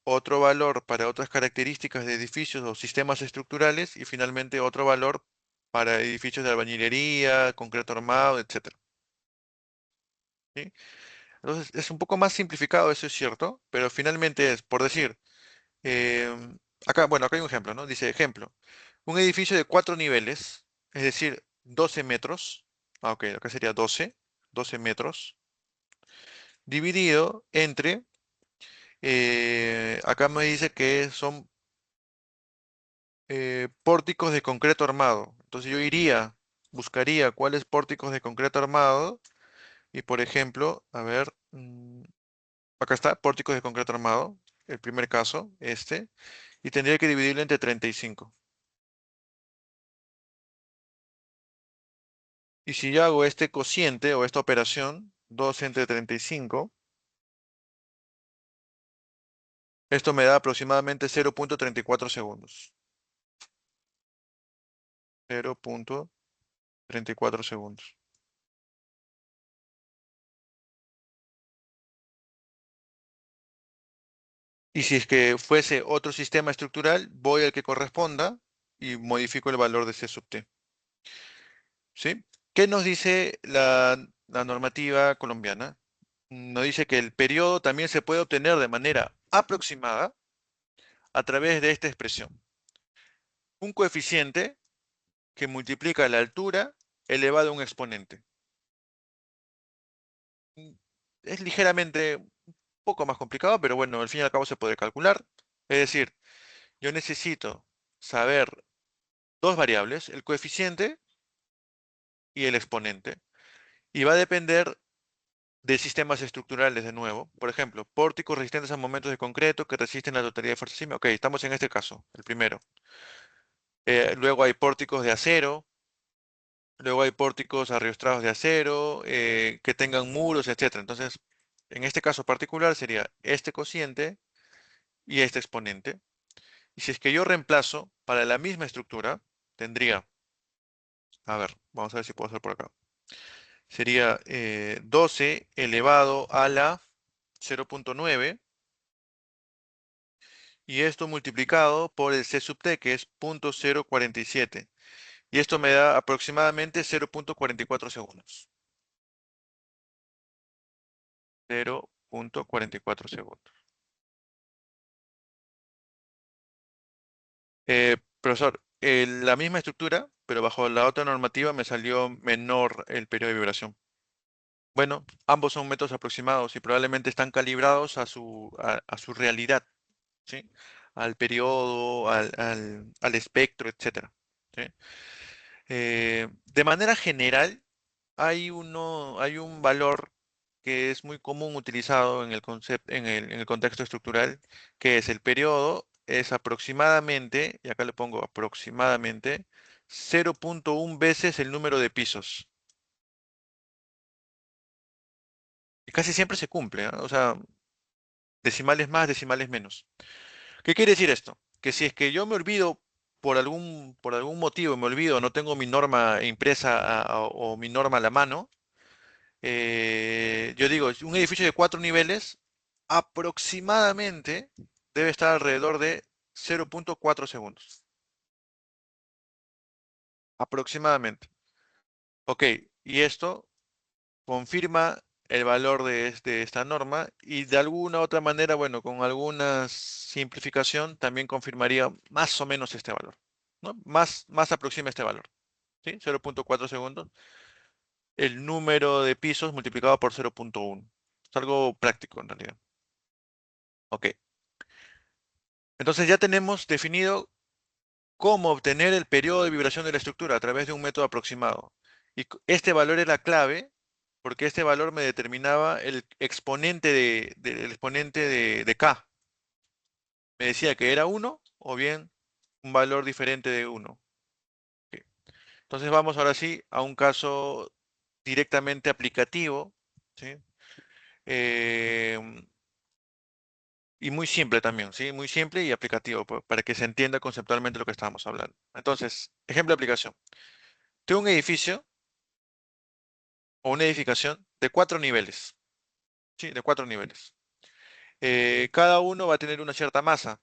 otro valor para otras características de edificios o sistemas estructurales y finalmente otro valor para edificios de albañilería, concreto armado, etc. ¿Sí? Entonces es un poco más simplificado, eso es cierto, pero finalmente es, por decir, acá, bueno, acá hay un ejemplo, ¿no? Dice, ejemplo, un edificio de 4 niveles, es decir, 12 metros, ok, acá sería 12 metros, dividido entre, acá me dice que son pórticos de concreto armado. Entonces yo iría, buscaría cuáles pórticos de concreto armado y, por ejemplo, a ver, acá está, pórticos de concreto armado, el primer caso, este, y tendría que dividirlo entre 35. Y si yo hago este cociente o esta operación, 2 entre 35, esto me da aproximadamente 0.34 segundos. 0.34 segundos. Y si es que fuese otro sistema estructural, voy al que corresponda y modifico el valor de C sub t. ¿Sí? ¿Qué nos dice la normativa colombiana? Nos dice que el periodo también se puede obtener de manera aproximada a través de esta expresión. Un coeficiente que multiplica la altura elevado a un exponente. Es ligeramente un poco más complicado, pero bueno, al fin y al cabo se puede calcular. Es decir, yo necesito saber dos variables, el coeficiente y el exponente. Y va a depender de sistemas estructurales de nuevo. Por ejemplo, pórticos resistentes a momentos de concreto que resisten la totalidad de fuerzas sísmicas. Ok, estamos en este caso, el primero. Luego hay pórticos de acero. Luego hay pórticos arriostrados de acero, que tengan muros, etcétera. Entonces, en este caso particular sería este cociente y este exponente. Y si es que yo reemplazo para la misma estructura, tendría, a ver, vamos a ver si puedo hacer por acá. Sería 12 elevado a la 0.9 y esto multiplicado por el C sub t, que es 0.047. Y esto me da aproximadamente 0.44 segundos. 0.44 segundos. Profesor, la misma estructura, pero bajo la otra normativa me salió menor el periodo de vibración. Bueno, ambos son métodos aproximados y probablemente están calibrados a su realidad, ¿sí? Al periodo, al espectro, etcétera, ¿sí? De manera general, hay un valor que es muy común utilizado en el en el contexto estructural, que es el periodo, es aproximadamente, y acá le pongo aproximadamente, 0.1 veces el número de pisos. Y casi siempre se cumple, ¿ah? O sea, decimales más, decimales menos. ¿Qué quiere decir esto? Que si es que yo me olvido por algún motivo, me olvido, no tengo mi norma impresa o mi norma a la mano, yo digo, un edificio de 4 niveles aproximadamente debe estar alrededor de 0.4 segundos. Aproximadamente. Ok, y esto confirma el valor de esta norma y de alguna otra manera, bueno, con alguna simplificación también confirmaría más o menos este valor, ¿no? Más aproxima este valor, ¿sí? 0.4 segundos. El número de pisos multiplicado por 0.1. Es algo práctico en realidad. Ok. Entonces ya tenemos definido cómo obtener el periodo de vibración de la estructura a través de un método aproximado. Y este valor era clave porque este valor me determinaba el exponente del exponente de K. Me decía que era 1 o bien un valor diferente de 1. Ok. Entonces vamos ahora sí a un caso directamente aplicativo, ¿sí? Em, y muy simple también, ¿sí? Muy simple y aplicativo, para que se entienda conceptualmente lo que estábamos hablando. Entonces, ejemplo de aplicación. Tengo un edificio o una edificación de 4 niveles, ¿sí? De 4 niveles. Cada uno va a tener una cierta masa.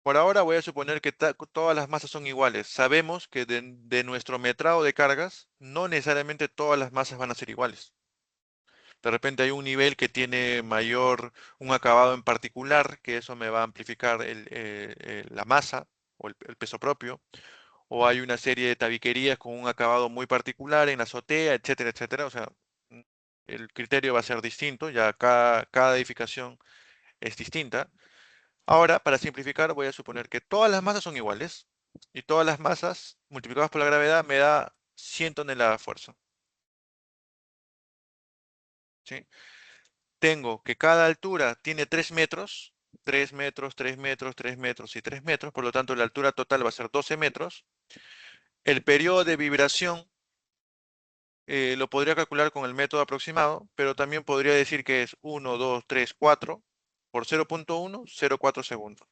Por ahora voy a suponer que todas las masas son iguales. Sabemos que de nuestro metrado de cargas, no necesariamente todas las masas van a ser iguales. De repente hay un nivel que tiene un acabado en particular, que eso me va a amplificar la masa o el peso propio. O hay una serie de tabiquerías con un acabado muy particular en la azotea, etcétera, etcétera. O sea, mm, el criterio va a ser distinto, ya cada edificación es distinta. Ahora, para simplificar, voy a suponer que todas las masas son iguales y todas las masas multiplicadas por la gravedad me da 100 toneladas de fuerza. ¿Sí? Tengo que cada altura tiene 3 metros, 3 metros, 3 metros, 3 metros y 3 metros, por lo tanto la altura total va a ser 12 metros. El periodo de vibración lo podría calcular con el método aproximado, pero también podría decir que es 1, 2, 3, 4 por 0.1, 0.4 segundos.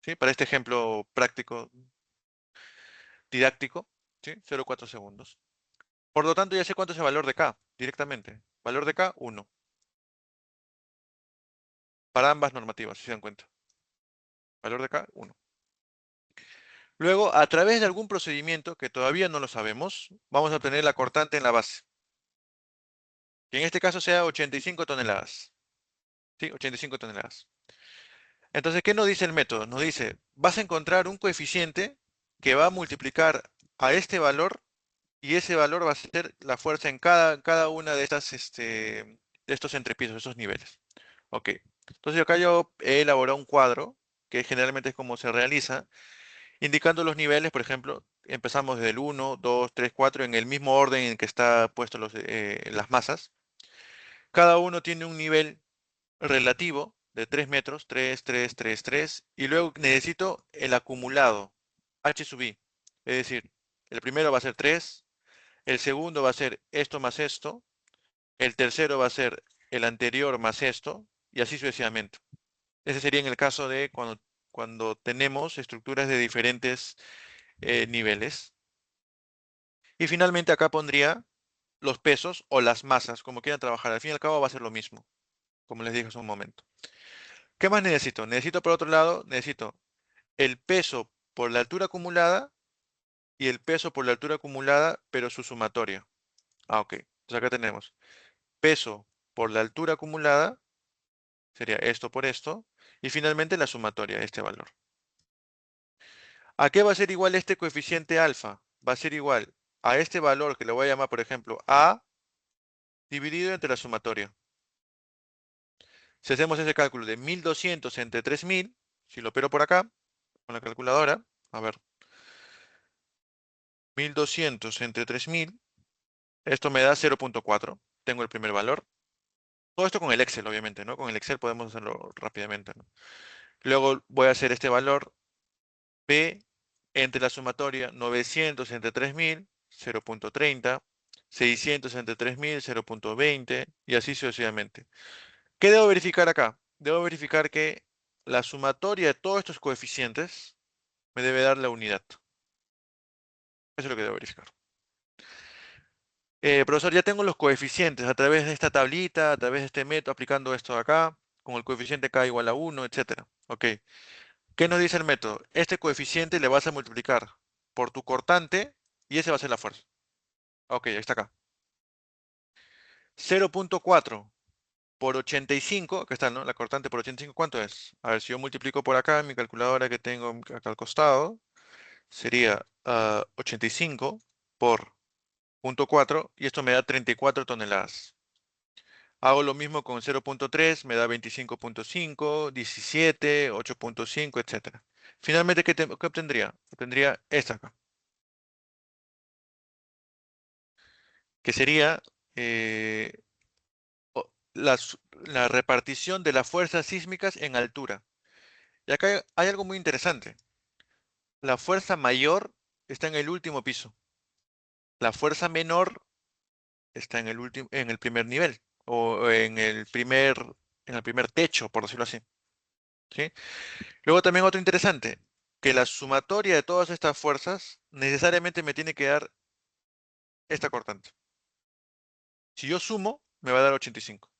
¿Sí? Para este ejemplo práctico, didáctico, ¿sí? 0.4 segundos. Por lo tanto, ya sé cuánto es el valor de K directamente. Valor de K, 1. Para ambas normativas, si se dan cuenta. Valor de K, 1. Luego, a través de algún procedimiento que todavía no lo sabemos, vamos a obtener la cortante en la base. Que en este caso sea 85 toneladas. ¿Sí? 85 toneladas. Entonces, ¿qué nos dice el método? Nos dice, vas a encontrar un coeficiente que va a multiplicar a este valor y ese valor va a ser la fuerza en cada una de de estos entrepisos, esos niveles. Ok. Entonces acá yo he elaborado un cuadro, que generalmente es como se realiza, indicando los niveles, por ejemplo, empezamos desde el 1, 2, 3, 4, en el mismo orden en que está puesto las masas. Cada uno tiene un nivel relativo de 3 metros, 3, 3, 3, 3, y luego necesito el acumulado, H sub I. Es decir, el primero va a ser 3, el segundo va a ser esto más esto, el tercero va a ser el anterior más esto, y así sucesivamente. Ese sería en el caso de cuando tenemos estructuras de diferentes niveles. Y finalmente acá pondría los pesos o las masas, como quieran trabajar. Al fin y al cabo va a ser lo mismo, como les dije hace un momento. ¿Qué más necesito? Necesito, por otro lado, necesito el peso por la altura acumulada y el peso por la altura acumulada, pero su sumatoria. Ah, ok. Entonces acá tenemos peso por la altura acumulada, sería esto por esto, y finalmente la sumatoria, este valor. ¿A qué va a ser igual este coeficiente alfa? Va a ser igual a este valor que le voy a llamar, por ejemplo, A dividido entre la sumatoria. Si hacemos ese cálculo de 1200 entre 3000, si lo opero por acá, con la calculadora, a ver, 1200 entre 3000, esto me da 0.4. Tengo el primer valor. Todo esto con el Excel, obviamente, ¿no? Con el Excel podemos hacerlo rápidamente, ¿no? Luego voy a hacer este valor P entre la sumatoria 900 entre 3000, 0.30, 600 entre 3000, 0.20 y así sucesivamente. ¿Qué debo verificar acá? Debo verificar que la sumatoria de todos estos coeficientes me debe dar la unidad. Eso es lo que debo verificar. Profesor, ya tengo los coeficientes a través de esta tablita, a través de este método, aplicando esto de acá, con el coeficiente k igual a 1, etcétera. Ok. ¿Qué nos dice el método? Este coeficiente le vas a multiplicar por tu cortante y ese va a ser la fuerza. Ok, ahí está acá. 0.4 por 85, acá está, ¿no? La cortante por 85, ¿cuánto es? A ver, si yo multiplico por acá, mi calculadora que tengo acá al costado, sería 85 por 0.4 y esto me da 34 toneladas. Hago lo mismo con 0.3, me da 25.5, 17, 8.5, etcétera. Finalmente, ¿qué obtendría? Obtendría esta acá, que sería eh, la repartición de las fuerzas sísmicas en altura. Y acá hay algo muy interesante. La fuerza mayor está en el último piso. La fuerza menor está en el primer nivel o en el primer techo, por decirlo así. ¿Sí? Luego también otro interesante, que la sumatoria de todas estas fuerzas necesariamente me tiene que dar esta cortante. Si yo sumo, me va a dar 85.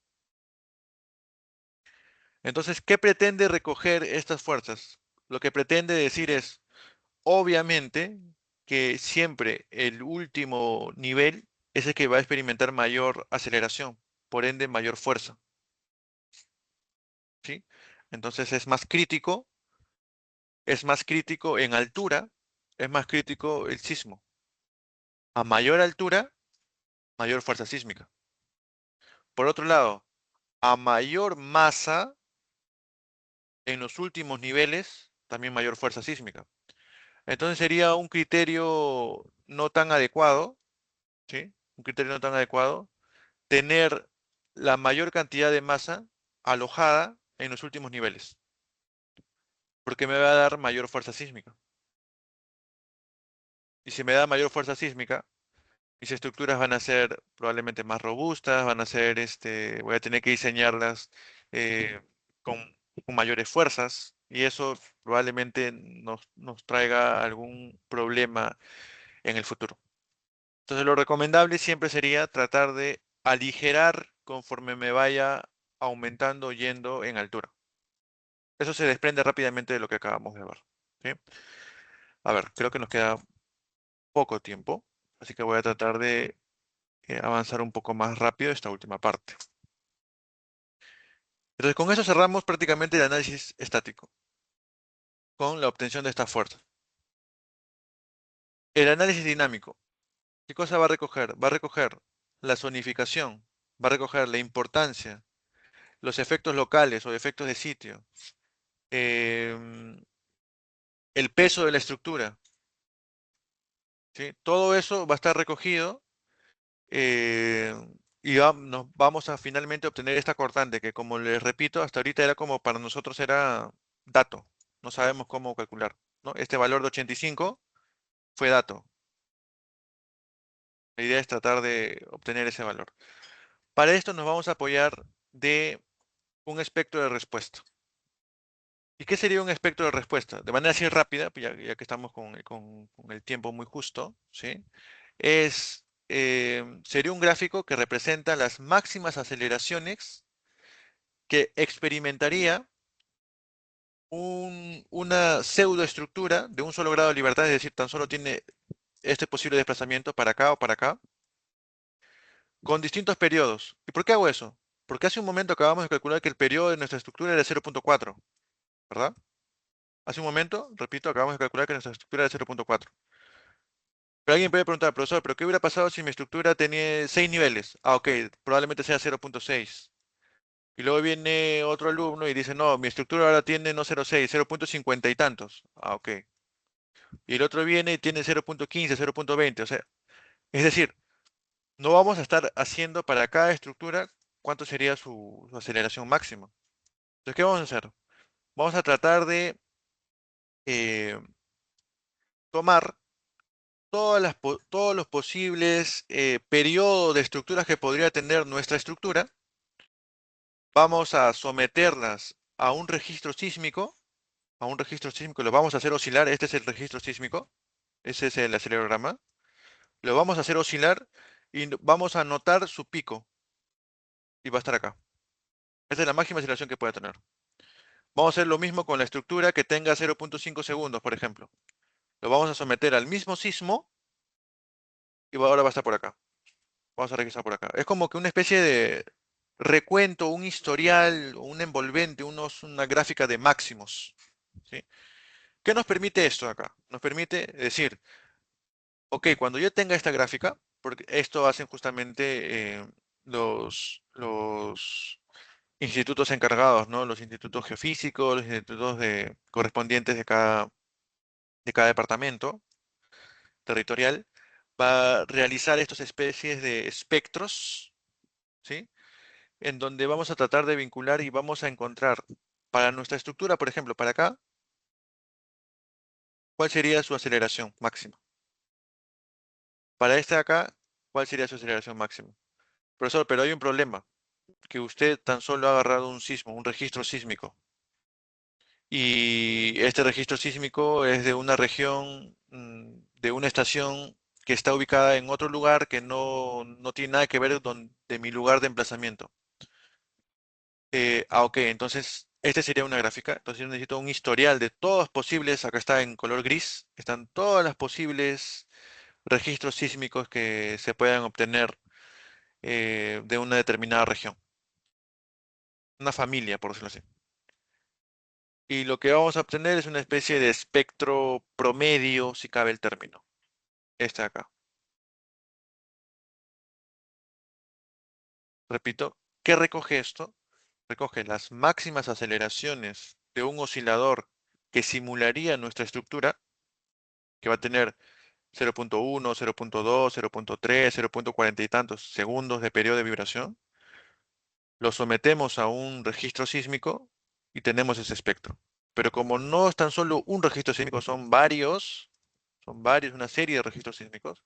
Entonces, ¿qué pretende recoger estas fuerzas? Lo que pretende decir es, obviamente, que siempre el último nivel es el que va a experimentar mayor aceleración, por ende mayor fuerza. ¿Sí? Entonces es más crítico en altura, es más crítico el sismo. A mayor altura, mayor fuerza sísmica. Por otro lado, a mayor masa, en los últimos niveles, también mayor fuerza sísmica. Entonces sería un criterio no tan adecuado, ¿sí? Un criterio no tan adecuado, tener la mayor cantidad de masa alojada en los últimos niveles, porque me va a dar mayor fuerza sísmica. Y si me da mayor fuerza sísmica, mis estructuras van a ser probablemente más robustas, van a ser, voy a tener que diseñarlas eh, con, con mayores fuerzas y eso probablemente nos traiga algún problema en el futuro. Entonces lo recomendable siempre sería tratar de aligerar conforme me vaya aumentando yendo en altura. Eso se desprende rápidamente de lo que acabamos de ver. ¿Sí? A ver, creo que nos queda poco tiempo, así que voy a tratar de avanzar un poco más rápido esta última parte. Entonces, con eso cerramos prácticamente el análisis estático, con la obtención de esta fuerza. El análisis dinámico, ¿qué cosa va a recoger? Va a recoger la zonificación, va a recoger la importancia, los efectos locales o efectos de sitio, em, el peso de la estructura, ¿sí? Todo eso va a estar recogido eh, y nos vamos a finalmente obtener esta cortante que, como les repito, hasta ahorita era como para nosotros era dato, no sabemos cómo calcular, ¿no? Este valor de 85 fue dato. La idea es tratar de obtener ese valor. Para esto nos vamos a apoyar de un espectro de respuesta. ¿Y qué sería un espectro de respuesta? De manera así rápida, pues ya que estamos con el tiempo muy justo, ¿sí? Sería un gráfico que representa las máximas aceleraciones que experimentaría una pseudoestructura de un solo grado de libertad, es decir, tan solo tiene este posible desplazamiento para acá o para acá, con distintos periodos. ¿Y por qué hago eso? Porque hace un momento acabamos de calcular que el periodo de nuestra estructura era 0.4, ¿verdad? Hace un momento, repito, acabamos de calcular que nuestra estructura era 0.4. Pero alguien puede preguntar, profesor, ¿pero qué hubiera pasado si mi estructura tenía 6 niveles? Ah, ok, probablemente sea 0.6. Y luego viene otro alumno y dice, no, mi estructura ahora tiene no 0.6, 0.50 y tantos. Ah, ok. Y el otro viene y tiene 0.15, 0.20. O sea, es decir, no vamos a estar haciendo para cada estructura cuánto sería su aceleración máxima. Entonces, ¿qué vamos a hacer? Vamos a tratar de eh, tomar todos los posibles periodos de estructuras que podría tener nuestra estructura. Vamos a someterlas a un registro sísmico, lo vamos a hacer oscilar. Este es el registro sísmico, ese es el acelerograma. Lo vamos a hacer oscilar y vamos a anotar su pico y va a estar acá. Esta es la máxima aceleración que puede tener. Vamos a hacer lo mismo con la estructura que tenga 0.5 segundos, por ejemplo. Lo vamos a someter al mismo sismo y ahora va a estar por acá. Vamos a regresar por acá. Es como que una especie de recuento, un historial, un envolvente, una gráfica de máximos. ¿Sí? ¿Qué nos permite esto acá? Nos permite decir, ok, cuando yo tenga esta gráfica, porque esto hacen justamente los institutos encargados, ¿no? Los institutos geofísicos, los institutos correspondientes de cada departamento territorial, va a realizar estas especies de espectros, ¿sí? En donde vamos a tratar de vincular y vamos a encontrar para nuestra estructura, por ejemplo, para acá, ¿cuál sería su aceleración máxima? Para este de acá, ¿cuál sería su aceleración máxima? Profesor, pero hay un problema, que usted tan solo ha agarrado un sismo, un registro sísmico. Y este registro sísmico es de una región, de una estación que está ubicada en otro lugar que no tiene nada que ver de mi lugar de emplazamiento. Ok, entonces este sería una gráfica. Entonces yo necesito un historial de todos posibles, acá está en color gris, están todas las posibles registros sísmicos que se puedan obtener de una determinada región. Una familia, por decirlo así. Y lo que vamos a obtener es una especie de espectro promedio, si cabe el término. Este de acá. Repito, ¿qué recoge esto? Recoge las máximas aceleraciones de un oscilador que simularía nuestra estructura, que va a tener 0.1, 0.2, 0.3, 0.40 y tantos segundos de periodo de vibración. Lo sometemos a un registro sísmico y tenemos ese espectro. Pero como no es tan solo un registro sísmico, son varios, una serie de registros sísmicos,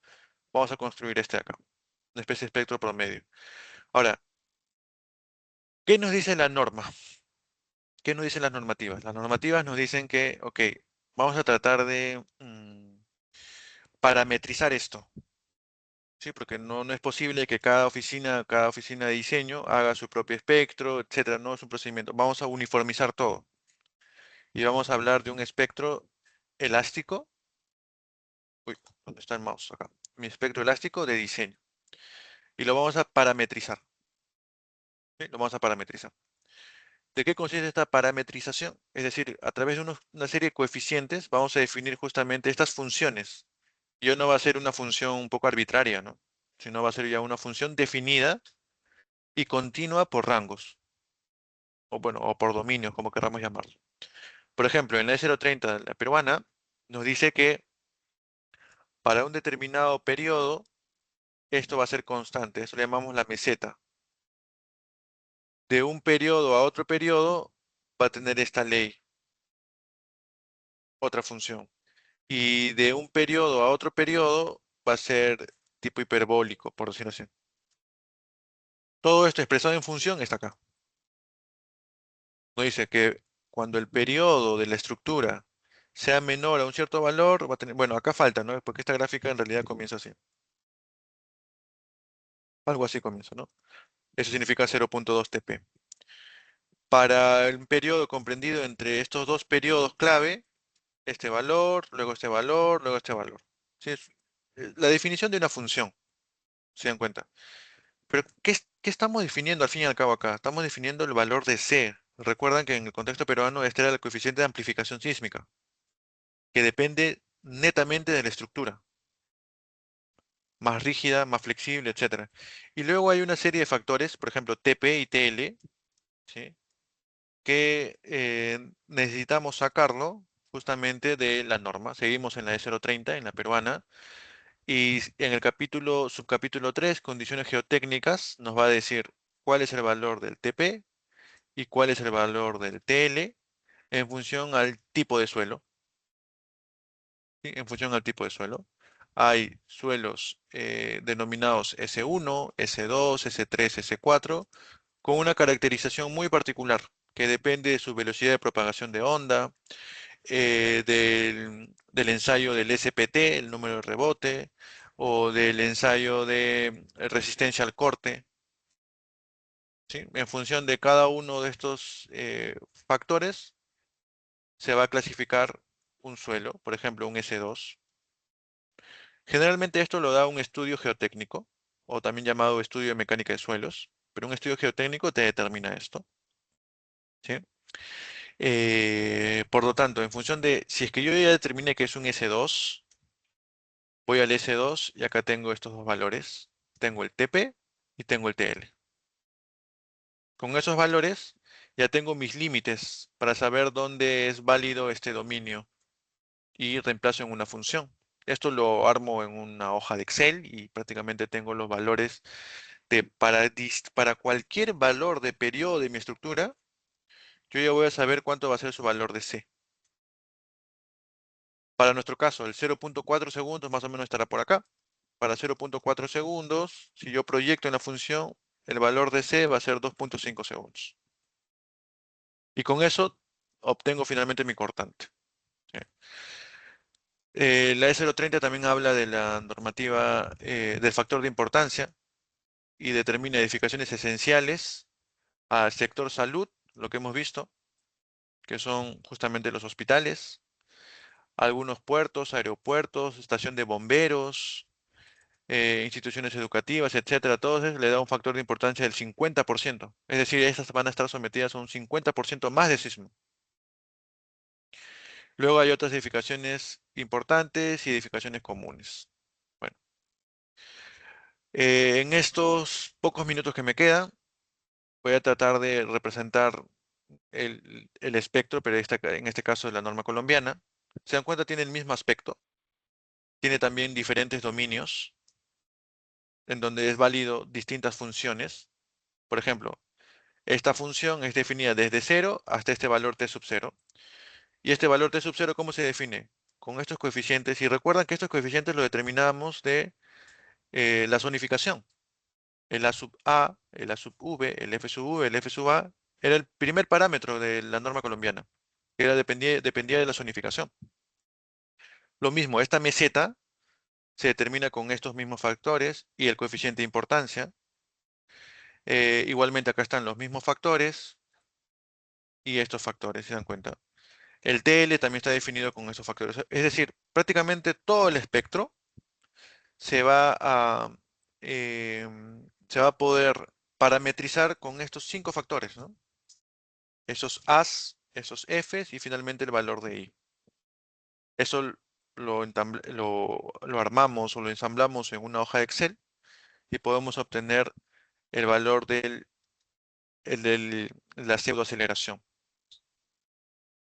vamos a construir este de acá, una especie de espectro promedio. Ahora, ¿qué nos dice la norma? ¿Qué nos dicen las normativas? Las normativas nos dicen que, ok, vamos a tratar de parametrizar esto, ¿sí? Porque no es posible que cada oficina de diseño haga su propio espectro, etcétera. No es un procedimiento. Vamos a uniformizar todo. Y vamos a hablar de un espectro elástico. Uy, ¿dónde está el mouse? Acá. Mi espectro elástico de diseño. Y lo vamos a parametrizar. ¿Sí? Lo vamos a parametrizar. ¿De qué consiste esta parametrización? Es decir, a través de una serie de coeficientes vamos a definir justamente estas funciones. Y no va a ser una función un poco arbitraria, ¿no? Sino va a ser ya una función definida y continua por rangos, o bueno, o por dominios, como queramos llamarlo. Por ejemplo, en la E030, la peruana, nos dice que para un determinado periodo, esto va a ser constante, eso le llamamos la meseta. De un periodo a otro periodo va a tener esta ley, otra función. Y de un periodo a otro periodo va a ser tipo hiperbólico, por decirlo así. Todo esto expresado en función está acá. Nos dice que cuando el periodo de la estructura sea menor a un cierto valor, va a tener, bueno, acá falta, ¿no? Porque esta gráfica en realidad comienza así. Algo así comienza, ¿no? Eso significa 0.2 TP. Para el periodo comprendido entre estos dos periodos clave, este valor, luego este valor, luego este valor. Sí, es la definición de una función, se dan cuenta. Pero, ¿qué estamos definiendo al fin y al cabo acá? Estamos definiendo el valor de C. Recuerdan que en el contexto peruano este era el coeficiente de amplificación sísmica, que depende netamente de la estructura, más rígida, más flexible, etcétera. Y luego hay una serie de factores, por ejemplo, TP y TL, ¿sí? Que necesitamos sacarlo justamente de la norma. Seguimos en la E030, en la peruana, y en el subcapítulo 3, condiciones geotécnicas, nos va a decir cuál es el valor del TP y cuál es el valor del TL en función al tipo de suelo. ¿Sí? En función al tipo de suelo. Hay suelos denominados S1, S2, S3, S4, con una caracterización muy particular, que depende de su velocidad de propagación de onda, del ensayo del SPT, el número de rebote, o del ensayo de resistencia al corte, ¿sí? En función de cada uno de estos factores, se va a clasificar un suelo, por ejemplo, un S2. Generalmente esto lo da un estudio geotécnico, o también llamado estudio de mecánica de suelos, pero un estudio geotécnico te determina esto, ¿sí? Por lo tanto, en función de, si es que yo ya determiné que es un S2, voy al S2 y acá tengo estos dos valores. Tengo el TP y tengo el TL. Con esos valores ya tengo mis límites para saber dónde es válido este dominio y reemplazo en una función. Esto lo armo en una hoja de Excel y prácticamente tengo los valores para cualquier valor de periodo de mi estructura, yo ya voy a saber cuánto va a ser su valor de C. Para nuestro caso, el 0.4 segundos más o menos estará por acá. Para 0.4 segundos, si yo proyecto en la función, el valor de C va a ser 2.5 segundos. Y con eso obtengo finalmente mi cortante. ¿Sí? La E030 también habla de la normativa del factor de importancia y determina edificaciones esenciales al sector salud, lo que hemos visto, que son justamente los hospitales, algunos puertos, aeropuertos, estación de bomberos, instituciones educativas, etcétera. Todos esos le da un factor de importancia del 50%. Es decir, estas van a estar sometidas a un 50% más de sismo. Luego hay otras edificaciones importantes y edificaciones comunes. Bueno, en estos pocos minutos que me quedan, voy a tratar de representar el espectro, pero en este caso de la norma colombiana. Se dan cuenta, tiene el mismo aspecto, tiene también diferentes dominios, en donde es válido distintas funciones. Por ejemplo, esta función es definida desde 0 hasta este valor t sub 0. Y este valor t sub 0, ¿cómo se define? Con estos coeficientes. Y recuerdan que estos coeficientes los determinamos de la zonificación. El a sub a, el a sub v, el f sub v, el f sub a, era el primer parámetro de la norma colombiana, que dependía de la zonificación. Lo mismo, esta meseta se determina con estos mismos factores y el coeficiente de importancia. Igualmente acá están los mismos factores y estos factores, ¿se dan cuenta? El TL también está definido con esos factores. Es decir, prácticamente todo el espectro se va a, se va a poder parametrizar con estos 5 factores, ¿no? Esos A's, esos F's y finalmente el valor de I. Eso lo armamos o lo ensamblamos en una hoja de Excel y podemos obtener el valor la pseudoaceleración.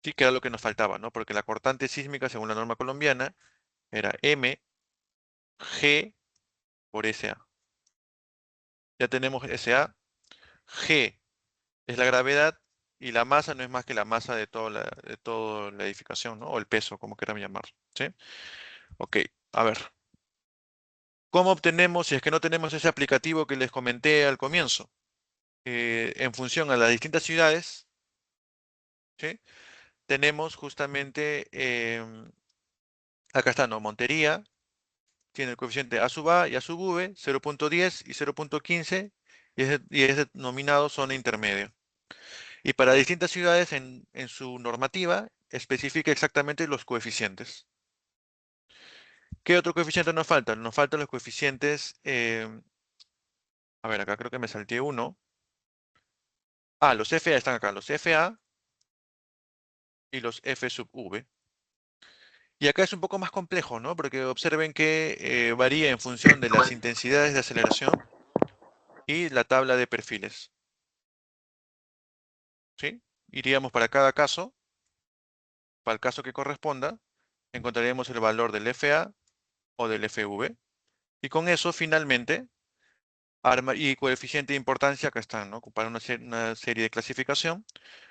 Sí, que era lo que nos faltaba, ¿no? Porque la cortante sísmica, según la norma colombiana, era M, G por SA. Ya tenemos SA, G es la gravedad y la masa no es más que la masa de toda la edificación, ¿no? O el peso, como quieran llamar, ¿sí? Ok, a ver. ¿Cómo obtenemos, si es que no tenemos ese aplicativo que les comenté al comienzo? En función a las distintas ciudades, ¿sí? Tenemos justamente, acá está, ¿no? Montería, tiene el coeficiente A sub A y A sub V, 0.10 y 0.15, y es denominado zona intermedia. Y para distintas ciudades en su normativa especifica exactamente los coeficientes. ¿Qué otro coeficiente nos falta? Nos faltan los coeficientes, a ver, acá creo que me salté uno. Ah, los FA están acá, los FA y los F sub V. Y acá es un poco más complejo, ¿no? Porque observen que varía en función de las intensidades de aceleración y la tabla de perfiles, ¿sí? Iríamos para cada caso, para el caso que corresponda, encontraríamos el valor del FA o del FV. Y con eso, finalmente, y coeficiente de importancia, acá están, ¿no? Para una serie de clasificación,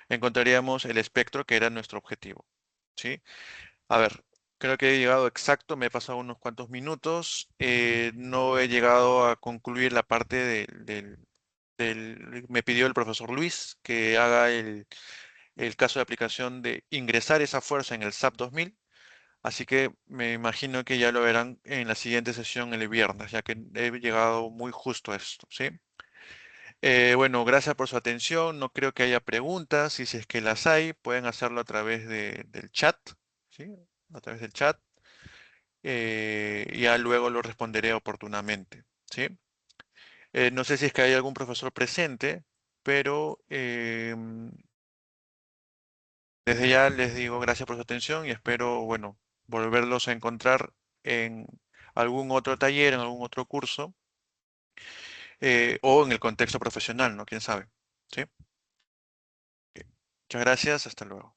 encontraríamos el espectro que era nuestro objetivo, ¿sí? A ver, creo que he llegado exacto, me he pasado unos cuantos minutos, no he llegado a concluir la parte me pidió el profesor Luis que haga el caso de aplicación de ingresar esa fuerza en el SAP 2000. Así que me imagino que ya lo verán en la siguiente sesión el viernes, ya que he llegado muy justo a esto, ¿sí? Bueno, gracias por su atención. No creo que haya preguntas. Y si es que las hay, pueden hacerlo a través del chat, ¿sí? A través del chat. Ya luego lo responderé oportunamente, ¿sí? No sé si es que hay algún profesor presente, pero desde ya les digo gracias por su atención y espero, bueno, volverlos a encontrar en algún otro taller, en algún otro curso, o en el contexto profesional, ¿no? ¿Quién sabe? ¿Sí? Ok. Muchas gracias, hasta luego.